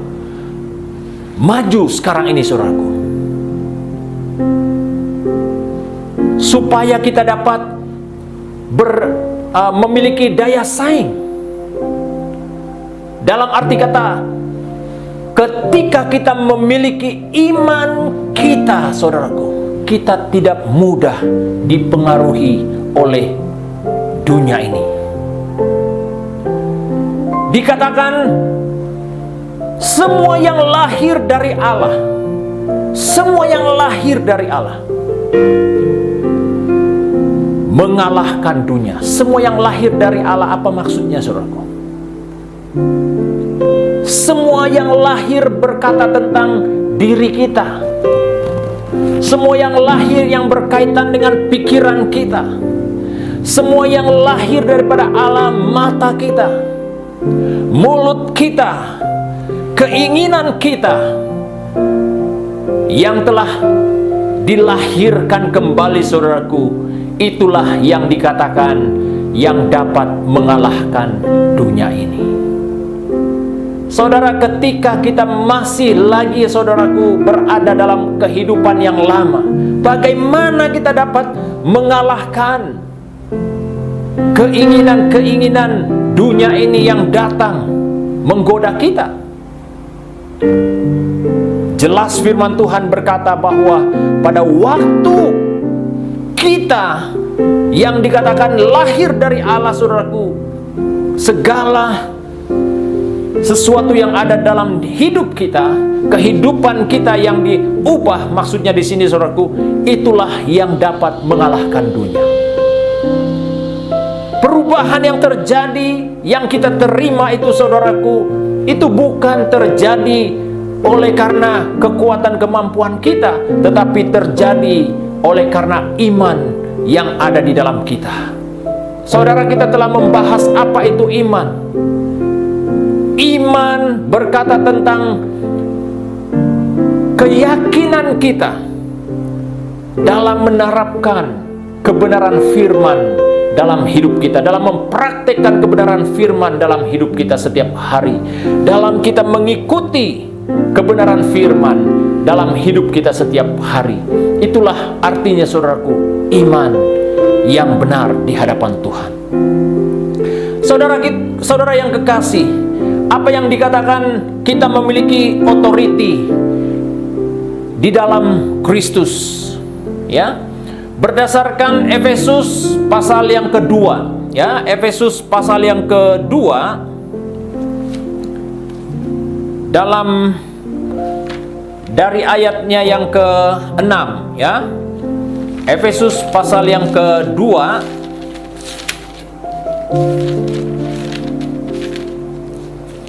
maju sekarang ini saudaraku. Supaya kita dapat memiliki daya saing. Dalam arti kata, ketika kita memiliki iman kita saudaraku, kita tidak mudah dipengaruhi oleh dunia ini. Dikatakan semua yang lahir dari Allah, semua yang lahir dari Allah mengalahkan dunia. Semua yang lahir dari Allah, apa maksudnya saudaraku? Semua yang lahir berkata tentang diri kita. Semua yang lahir yang berkaitan dengan pikiran kita. Semua yang lahir daripada Allah, mata kita, mulut kita, keinginan kita yang telah dilahirkan kembali saudaraku, itulah yang dikatakan yang dapat mengalahkan dunia ini. Saudara, ketika kita masih lagi saudaraku berada dalam kehidupan yang lama, bagaimana kita dapat mengalahkan keinginan-keinginan dunia ini yang datang menggoda kita? Jelas firman Tuhan berkata bahwa pada waktu kita yang dikatakan lahir dari Allah saudaraku, segala sesuatu yang ada dalam hidup kita, kehidupan kita yang diubah, maksudnya di sini saudaraku, itulah yang dapat mengalahkan dunia. Perubahan yang terjadi, yang kita terima itu saudaraku, itu bukan terjadi oleh karena kekuatan kemampuan kita, tetapi terjadi oleh karena iman yang ada di dalam kita. Saudara, kita telah membahas apa itu iman. Iman berkata tentang keyakinan kita dalam menerapkan kebenaran firman dalam hidup kita, dalam mempraktekkan kebenaran firman dalam hidup kita setiap hari, dalam kita mengikuti kebenaran firman dalam hidup kita setiap hari. Itulah artinya, saudaraku, iman yang benar di hadapan Tuhan. Saudara yang kekasih, apa yang dikatakan kita memiliki authority di dalam Kristus, ya, berdasarkan Efesus pasal yang kedua, ya, Efesus pasal yang kedua, dalam dari ayatnya yang ke-6, ya, Efesus pasal yang kedua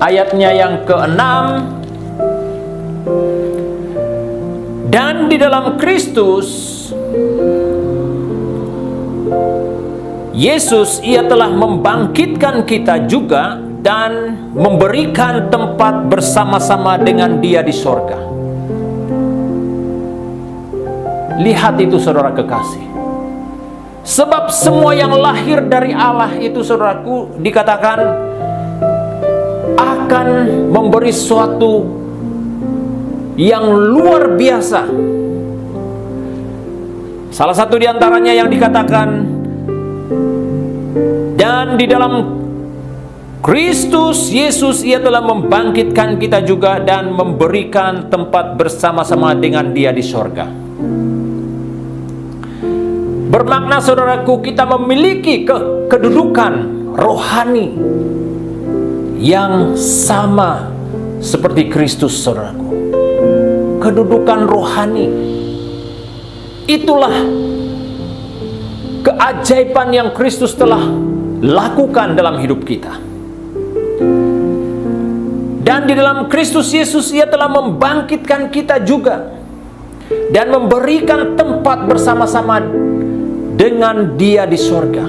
ayatnya yang ke-6. Dan di dalam Kristus Yesus, ia telah membangkitkan kita juga dan memberikan tempat bersama-sama dengan Dia di sorga. Lihat itu, saudara kekasih. Sebab semua yang lahir dari Allah itu, saudaraku, dikatakan akan memberi sesuatu yang luar biasa. Salah satu di antaranya yang dikatakan, dan di dalam Kristus Yesus ia telah membangkitkan kita juga dan memberikan tempat bersama-sama dengan Dia di sorga. Bermakna, saudaraku, kita memiliki kedudukan rohani yang sama seperti Kristus, saudaraku. Kedudukan rohani. Itulah keajaiban yang Kristus telah lakukan dalam hidup kita. Dan di dalam Kristus Yesus ia telah membangkitkan kita juga dan memberikan tempat bersama-sama dengan Dia di sorga.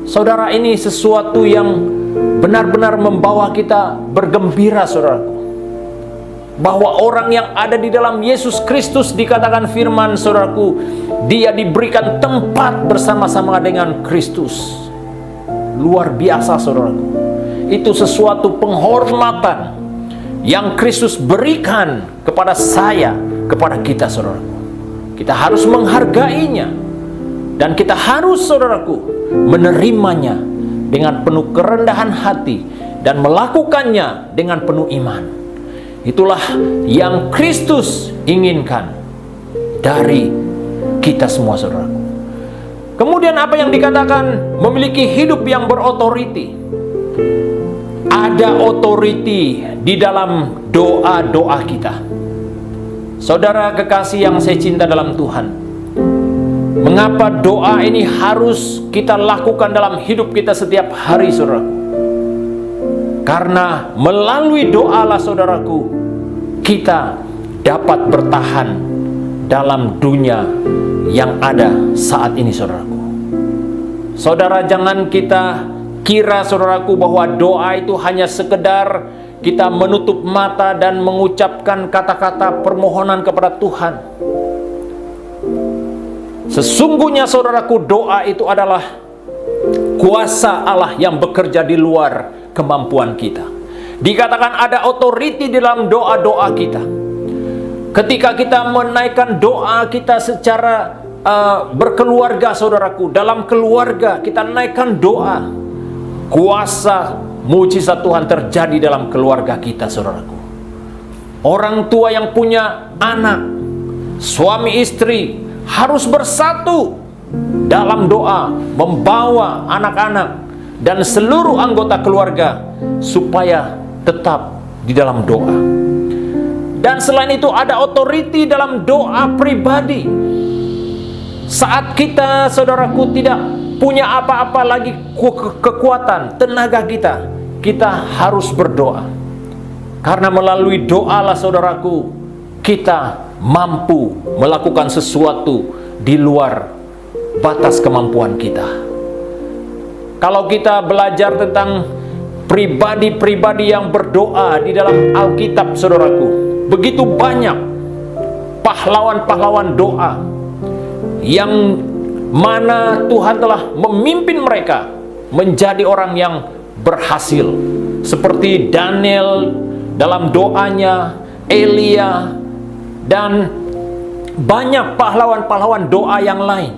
Saudara, ini sesuatu yang benar-benar membawa kita bergembira, saudaraku, bahwa orang yang ada di dalam Yesus Kristus, dikatakan firman, saudaraku, dia diberikan tempat bersama-sama dengan Kristus. Luar biasa, saudaraku. Itu sesuatu penghormatan yang Kristus berikan kepada saya, kepada kita, saudaraku. Kita harus menghargainya, dan kita harus, saudaraku, menerimanya dengan penuh kerendahan hati dan melakukannya dengan penuh iman. Itulah yang Kristus inginkan dari kita semua, saudaraku. Kemudian apa yang dikatakan memiliki hidup yang berotoriti? Ada otoriti di dalam doa-doa kita. Saudara kekasih yang saya cinta dalam Tuhan, mengapa doa ini harus kita lakukan dalam hidup kita setiap hari, saudaraku? Karena melalui doalah, saudaraku, kita dapat bertahan dalam dunia yang ada saat ini, saudaraku. Saudara, jangan kita kira, saudaraku, bahwa doa itu hanya sekedar kita menutup mata dan mengucapkan kata-kata permohonan kepada Tuhan. Sesungguhnya, saudaraku, doa itu adalah kuasa Allah yang bekerja di luar kemampuan kita. Dikatakan ada otoriti dalam doa-doa kita. Ketika kita menaikkan doa kita secara berkeluarga, saudaraku, dalam keluarga kita naikkan doa, kuasa mujizat Tuhan terjadi dalam keluarga kita, saudaraku. Orang tua yang punya anak, suami istri harus bersatu dalam doa, membawa anak-anak dan seluruh anggota keluarga supaya tetap di dalam doa. Dan selain itu ada otoriti dalam doa pribadi. Saat kita, saudaraku, tidak punya apa-apa lagi kekuatan, tenaga kita harus berdoa. Karena melalui doalah saudaraku, kita mampu melakukan sesuatu di luar batas kemampuan kita. Kalau kita belajar tentang pribadi-pribadi yang berdoa di dalam Alkitab, saudaraku, begitu banyak pahlawan-pahlawan doa yang mana Tuhan telah memimpin mereka menjadi orang yang berhasil. Seperti Daniel dalam doanya, Elia, dan banyak pahlawan-pahlawan doa yang lain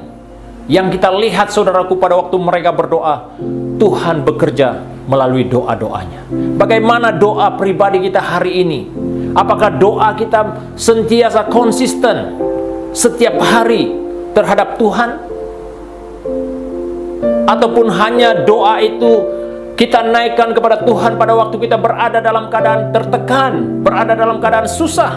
yang kita lihat, saudaraku, pada waktu mereka berdoa, Tuhan bekerja melalui doa-doanya. Bagaimana doa pribadi kita hari ini? Apakah doa kita sentiasa konsisten setiap hari terhadap Tuhan? Ataupun hanya doa itu kita naikkan kepada Tuhan pada waktu kita berada dalam keadaan tertekan, berada dalam keadaan susah?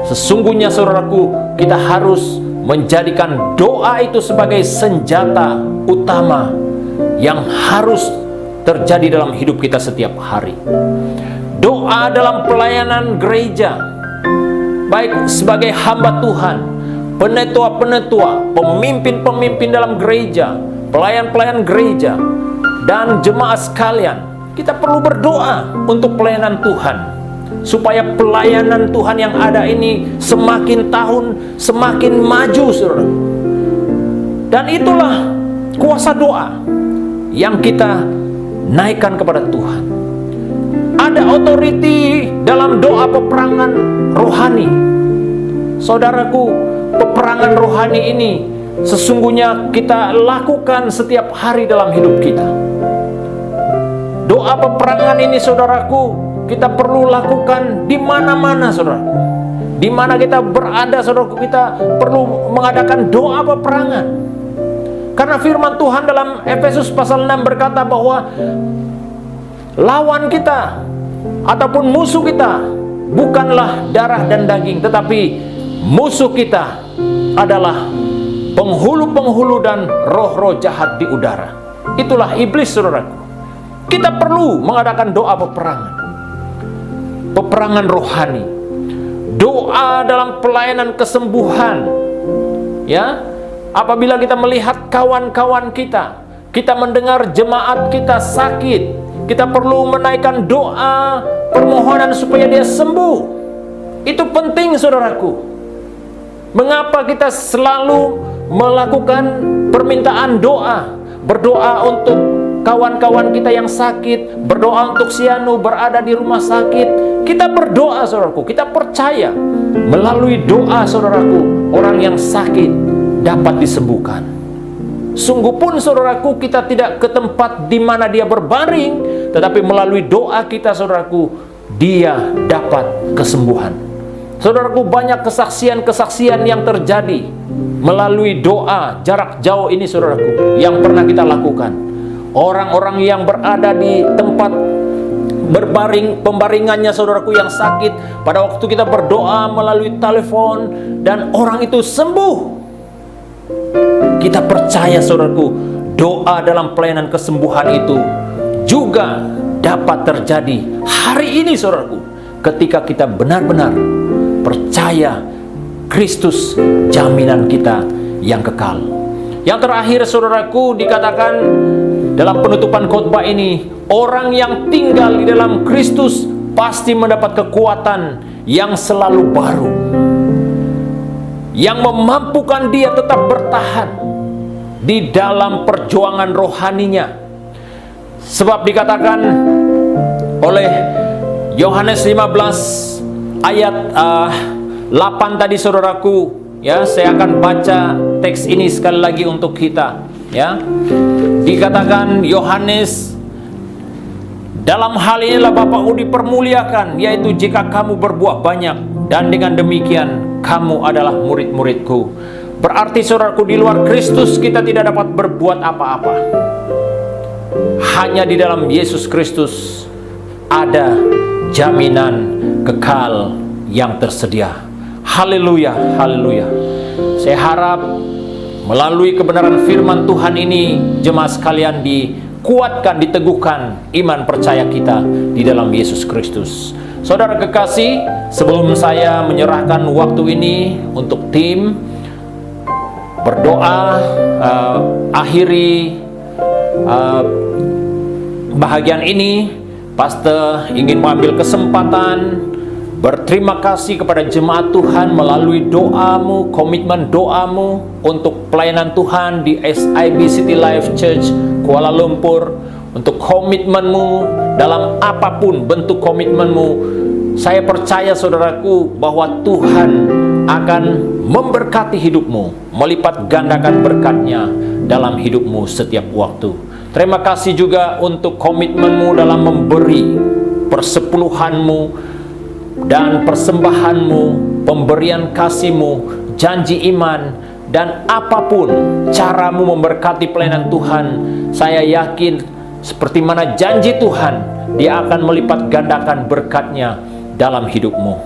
Sesungguhnya, saudaraku, kita harus menjadikan doa itu sebagai senjata utama yang harus terjadi dalam hidup kita setiap hari. Doa dalam pelayanan gereja, baik sebagai hamba Tuhan, penetua-penetua, pemimpin-pemimpin dalam gereja, pelayan-pelayan gereja, dan jemaat sekalian, kita perlu berdoa untuk pelayanan Tuhan, supaya pelayanan Tuhan yang ada ini semakin tahun semakin maju, saudara. Dan itulah kuasa doa yang kita naikkan kepada Tuhan. Ada otoriti dalam doa peperangan rohani. Saudaraku, peperangan rohani ini sesungguhnya kita lakukan setiap hari dalam hidup kita. Doa peperangan ini, saudaraku, kita perlu lakukan di mana-mana, saudara. Di mana kita berada, saudaraku, kita perlu mengadakan doa peperangan. Karena firman Tuhan dalam Efesus pasal 6 berkata bahwa lawan kita ataupun musuh kita bukanlah darah dan daging, tetapi musuh kita adalah penghulu-penghulu dan roh-roh jahat di udara. Itulah iblis, saudaraku. Kita perlu mengadakan doa peperangan rohani, doa dalam pelayanan kesembuhan. Ya, apabila kita melihat kawan-kawan kita mendengar jemaat kita sakit, kita perlu menaikkan doa permohonan supaya dia sembuh. Itu penting, saudaraku. Mengapa kita selalu melakukan permintaan doa, berdoa untuk kawan-kawan kita yang sakit, berdoa untuk si anu berada di rumah sakit? Kita berdoa, saudaraku, kita percaya melalui doa, saudaraku, orang yang sakit dapat disembuhkan. Sungguh pun, saudaraku, kita tidak ke tempat di mana dia berbaring, tetapi melalui doa kita, saudaraku, dia dapat kesembuhan. Saudaraku, banyak kesaksian-kesaksian yang terjadi melalui doa jarak jauh ini, saudaraku, yang pernah kita lakukan. Orang-orang yang berada di tempat pembaringannya, saudaraku, yang sakit, pada waktu kita berdoa melalui telepon dan orang itu sembuh. Kita percaya, saudaraku, doa dalam pelayanan kesembuhan itu juga dapat terjadi hari ini, saudaraku, ketika kita benar-benar percaya Kristus jaminan kita yang kekal. Yang terakhir, saudaraku, dikatakan dalam penutupan khotbah ini, orang yang tinggal di dalam Kristus pasti mendapat kekuatan yang selalu baru, yang memampukan dia tetap bertahan di dalam perjuangan rohaninya. Sebab dikatakan oleh Yohanes 15 ayat 8 tadi, saudaraku, ya, saya akan baca teks ini sekali lagi untuk kita, ya. Dikatakan Yohanes, dalam hal inilah Bapaku dipermuliakan, yaitu jika kamu berbuah banyak, dan dengan demikian kamu adalah murid-muridku. Berarti, saudaraku, di luar Kristus kita tidak dapat berbuat apa-apa. Hanya di dalam Yesus Kristus ada jaminan kekal yang tersedia. Haleluya, haleluya. Saya harap melalui kebenaran firman Tuhan ini, jemaat sekalian di dikuatkan, diteguhkan iman percaya kita di dalam Yesus Kristus. Saudara kekasih, sebelum saya menyerahkan waktu ini untuk tim berdoa, akhiri bahagian ini, Pastor ingin mengambil kesempatan berterima kasih kepada jemaat Tuhan melalui doamu, komitmen doamu untuk pelayanan Tuhan di SIB City Life Church Kuala Lumpur, untuk komitmenmu dalam apapun bentuk komitmenmu. Saya percaya saudaraku bahwa Tuhan akan memberkati hidupmu, melipat gandakan berkatnya dalam hidupmu setiap waktu. Terima kasih juga untuk komitmenmu dalam memberi persepuluhanmu dan persembahanmu, pemberian kasihmu, janji iman, dan apapun caramu memberkati pelayanan Tuhan. Saya yakin seperti mana janji Tuhan, Dia akan melipat gandakan berkatnya dalam hidupmu.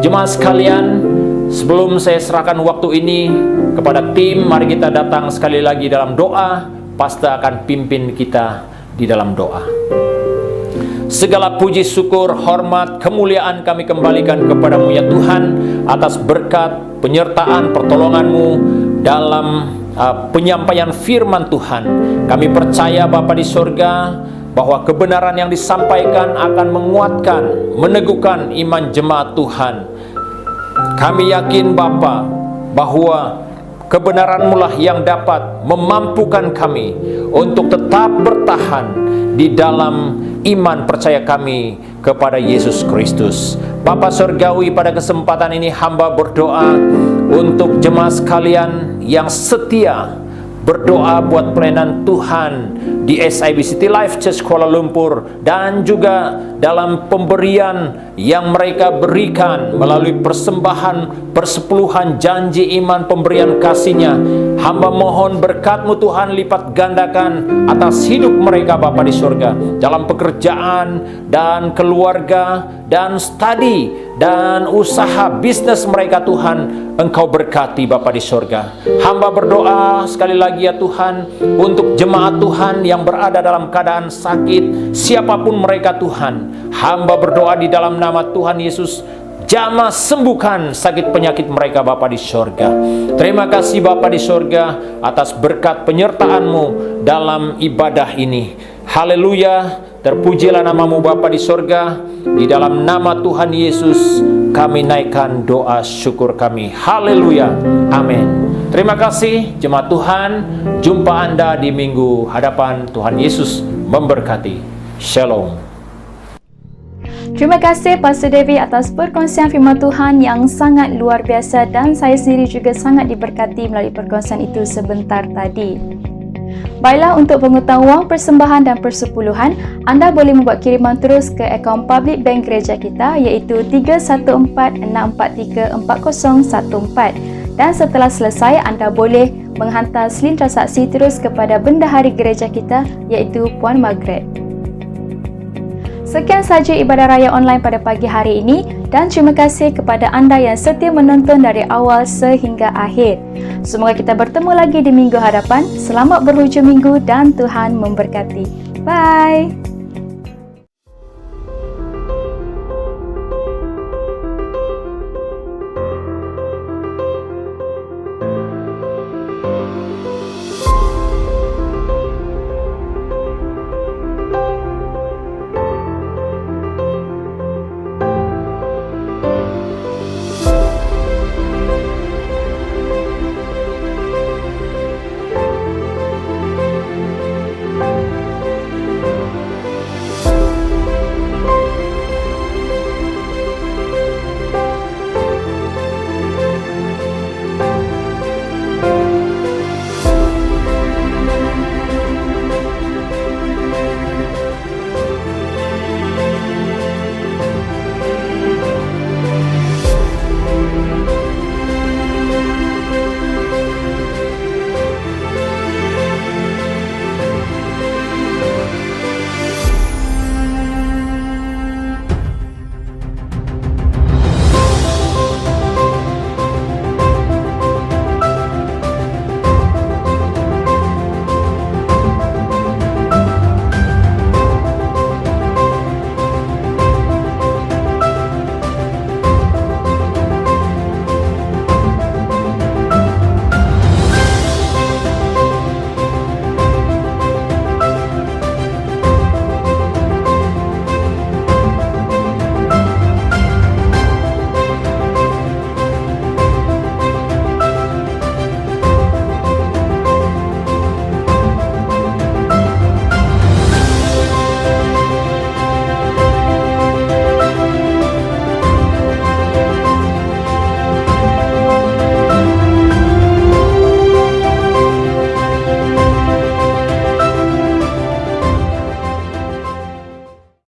Jemaat sekalian, sebelum saya serahkan waktu ini kepada tim, mari kita datang sekali lagi dalam doa. Pastor akan pimpin kita di dalam doa. Segala puji, syukur, hormat, kemuliaan kami kembalikan kepadamu ya Tuhan, atas berkat, penyertaan, pertolonganmu dalam penyampaian firman Tuhan. Kami percaya Bapa di sorga, bahwa kebenaran yang disampaikan akan menguatkan, meneguhkan iman jemaat Tuhan. Kami yakin Bapa, bahwa kebenaran-Mu lah yang dapat memampukan kami untuk tetap bertahan di dalam iman percaya kami kepada Yesus Kristus. Bapa Surgawi, pada kesempatan ini hamba berdoa untuk jemaat sekalian yang setia berdoa buat pelayanan Tuhan di SIB City Life Church Kuala Lumpur, dan juga dalam pemberian yang mereka berikan melalui persembahan, persepuluhan, janji iman, pemberian kasih-Nya. Hamba mohon berkat-Mu Tuhan lipat gandakan atas hidup mereka Bapa di surga, dalam pekerjaan dan keluarga dan studi dan usaha bisnis mereka Tuhan. Engkau berkati Bapa di surga. Hamba berdoa sekali lagi ya Tuhan, untuk jemaat Tuhan yang berada dalam keadaan sakit, siapapun mereka Tuhan. Hamba berdoa di dalam nama Tuhan Yesus, jamah sembuhkan sakit penyakit mereka Bapa di surga. Terima kasih Bapa di surga atas berkat penyertaan-Mu dalam ibadah ini. Haleluya, terpujilah nama-Mu Bapa di surga. Di dalam nama Tuhan Yesus kami naikkan doa syukur kami. Haleluya, amin. Terima kasih jemaat Tuhan. Jumpa Anda di minggu hadapan. Tuhan Yesus memberkati. Shalom. Terima kasih Pastor David atas perkongsian firman Tuhan yang sangat luar biasa, dan saya sendiri juga sangat diberkati melalui perkongsian itu sebentar tadi. Baiklah, untuk pengetahuan persembahan dan persepuluhan, anda boleh membuat kiriman terus ke akaun public bank gereja kita, iaitu 314-643-4014, dan setelah selesai anda boleh menghantar slip transaksi terus kepada bendahari gereja kita, iaitu Puan Margaret. Sekian sahaja ibadah raya online pada pagi hari ini, dan terima kasih kepada anda yang setia menonton dari awal sehingga akhir. Semoga kita bertemu lagi di minggu hadapan. Selamat berhujung minggu dan Tuhan memberkati. Bye!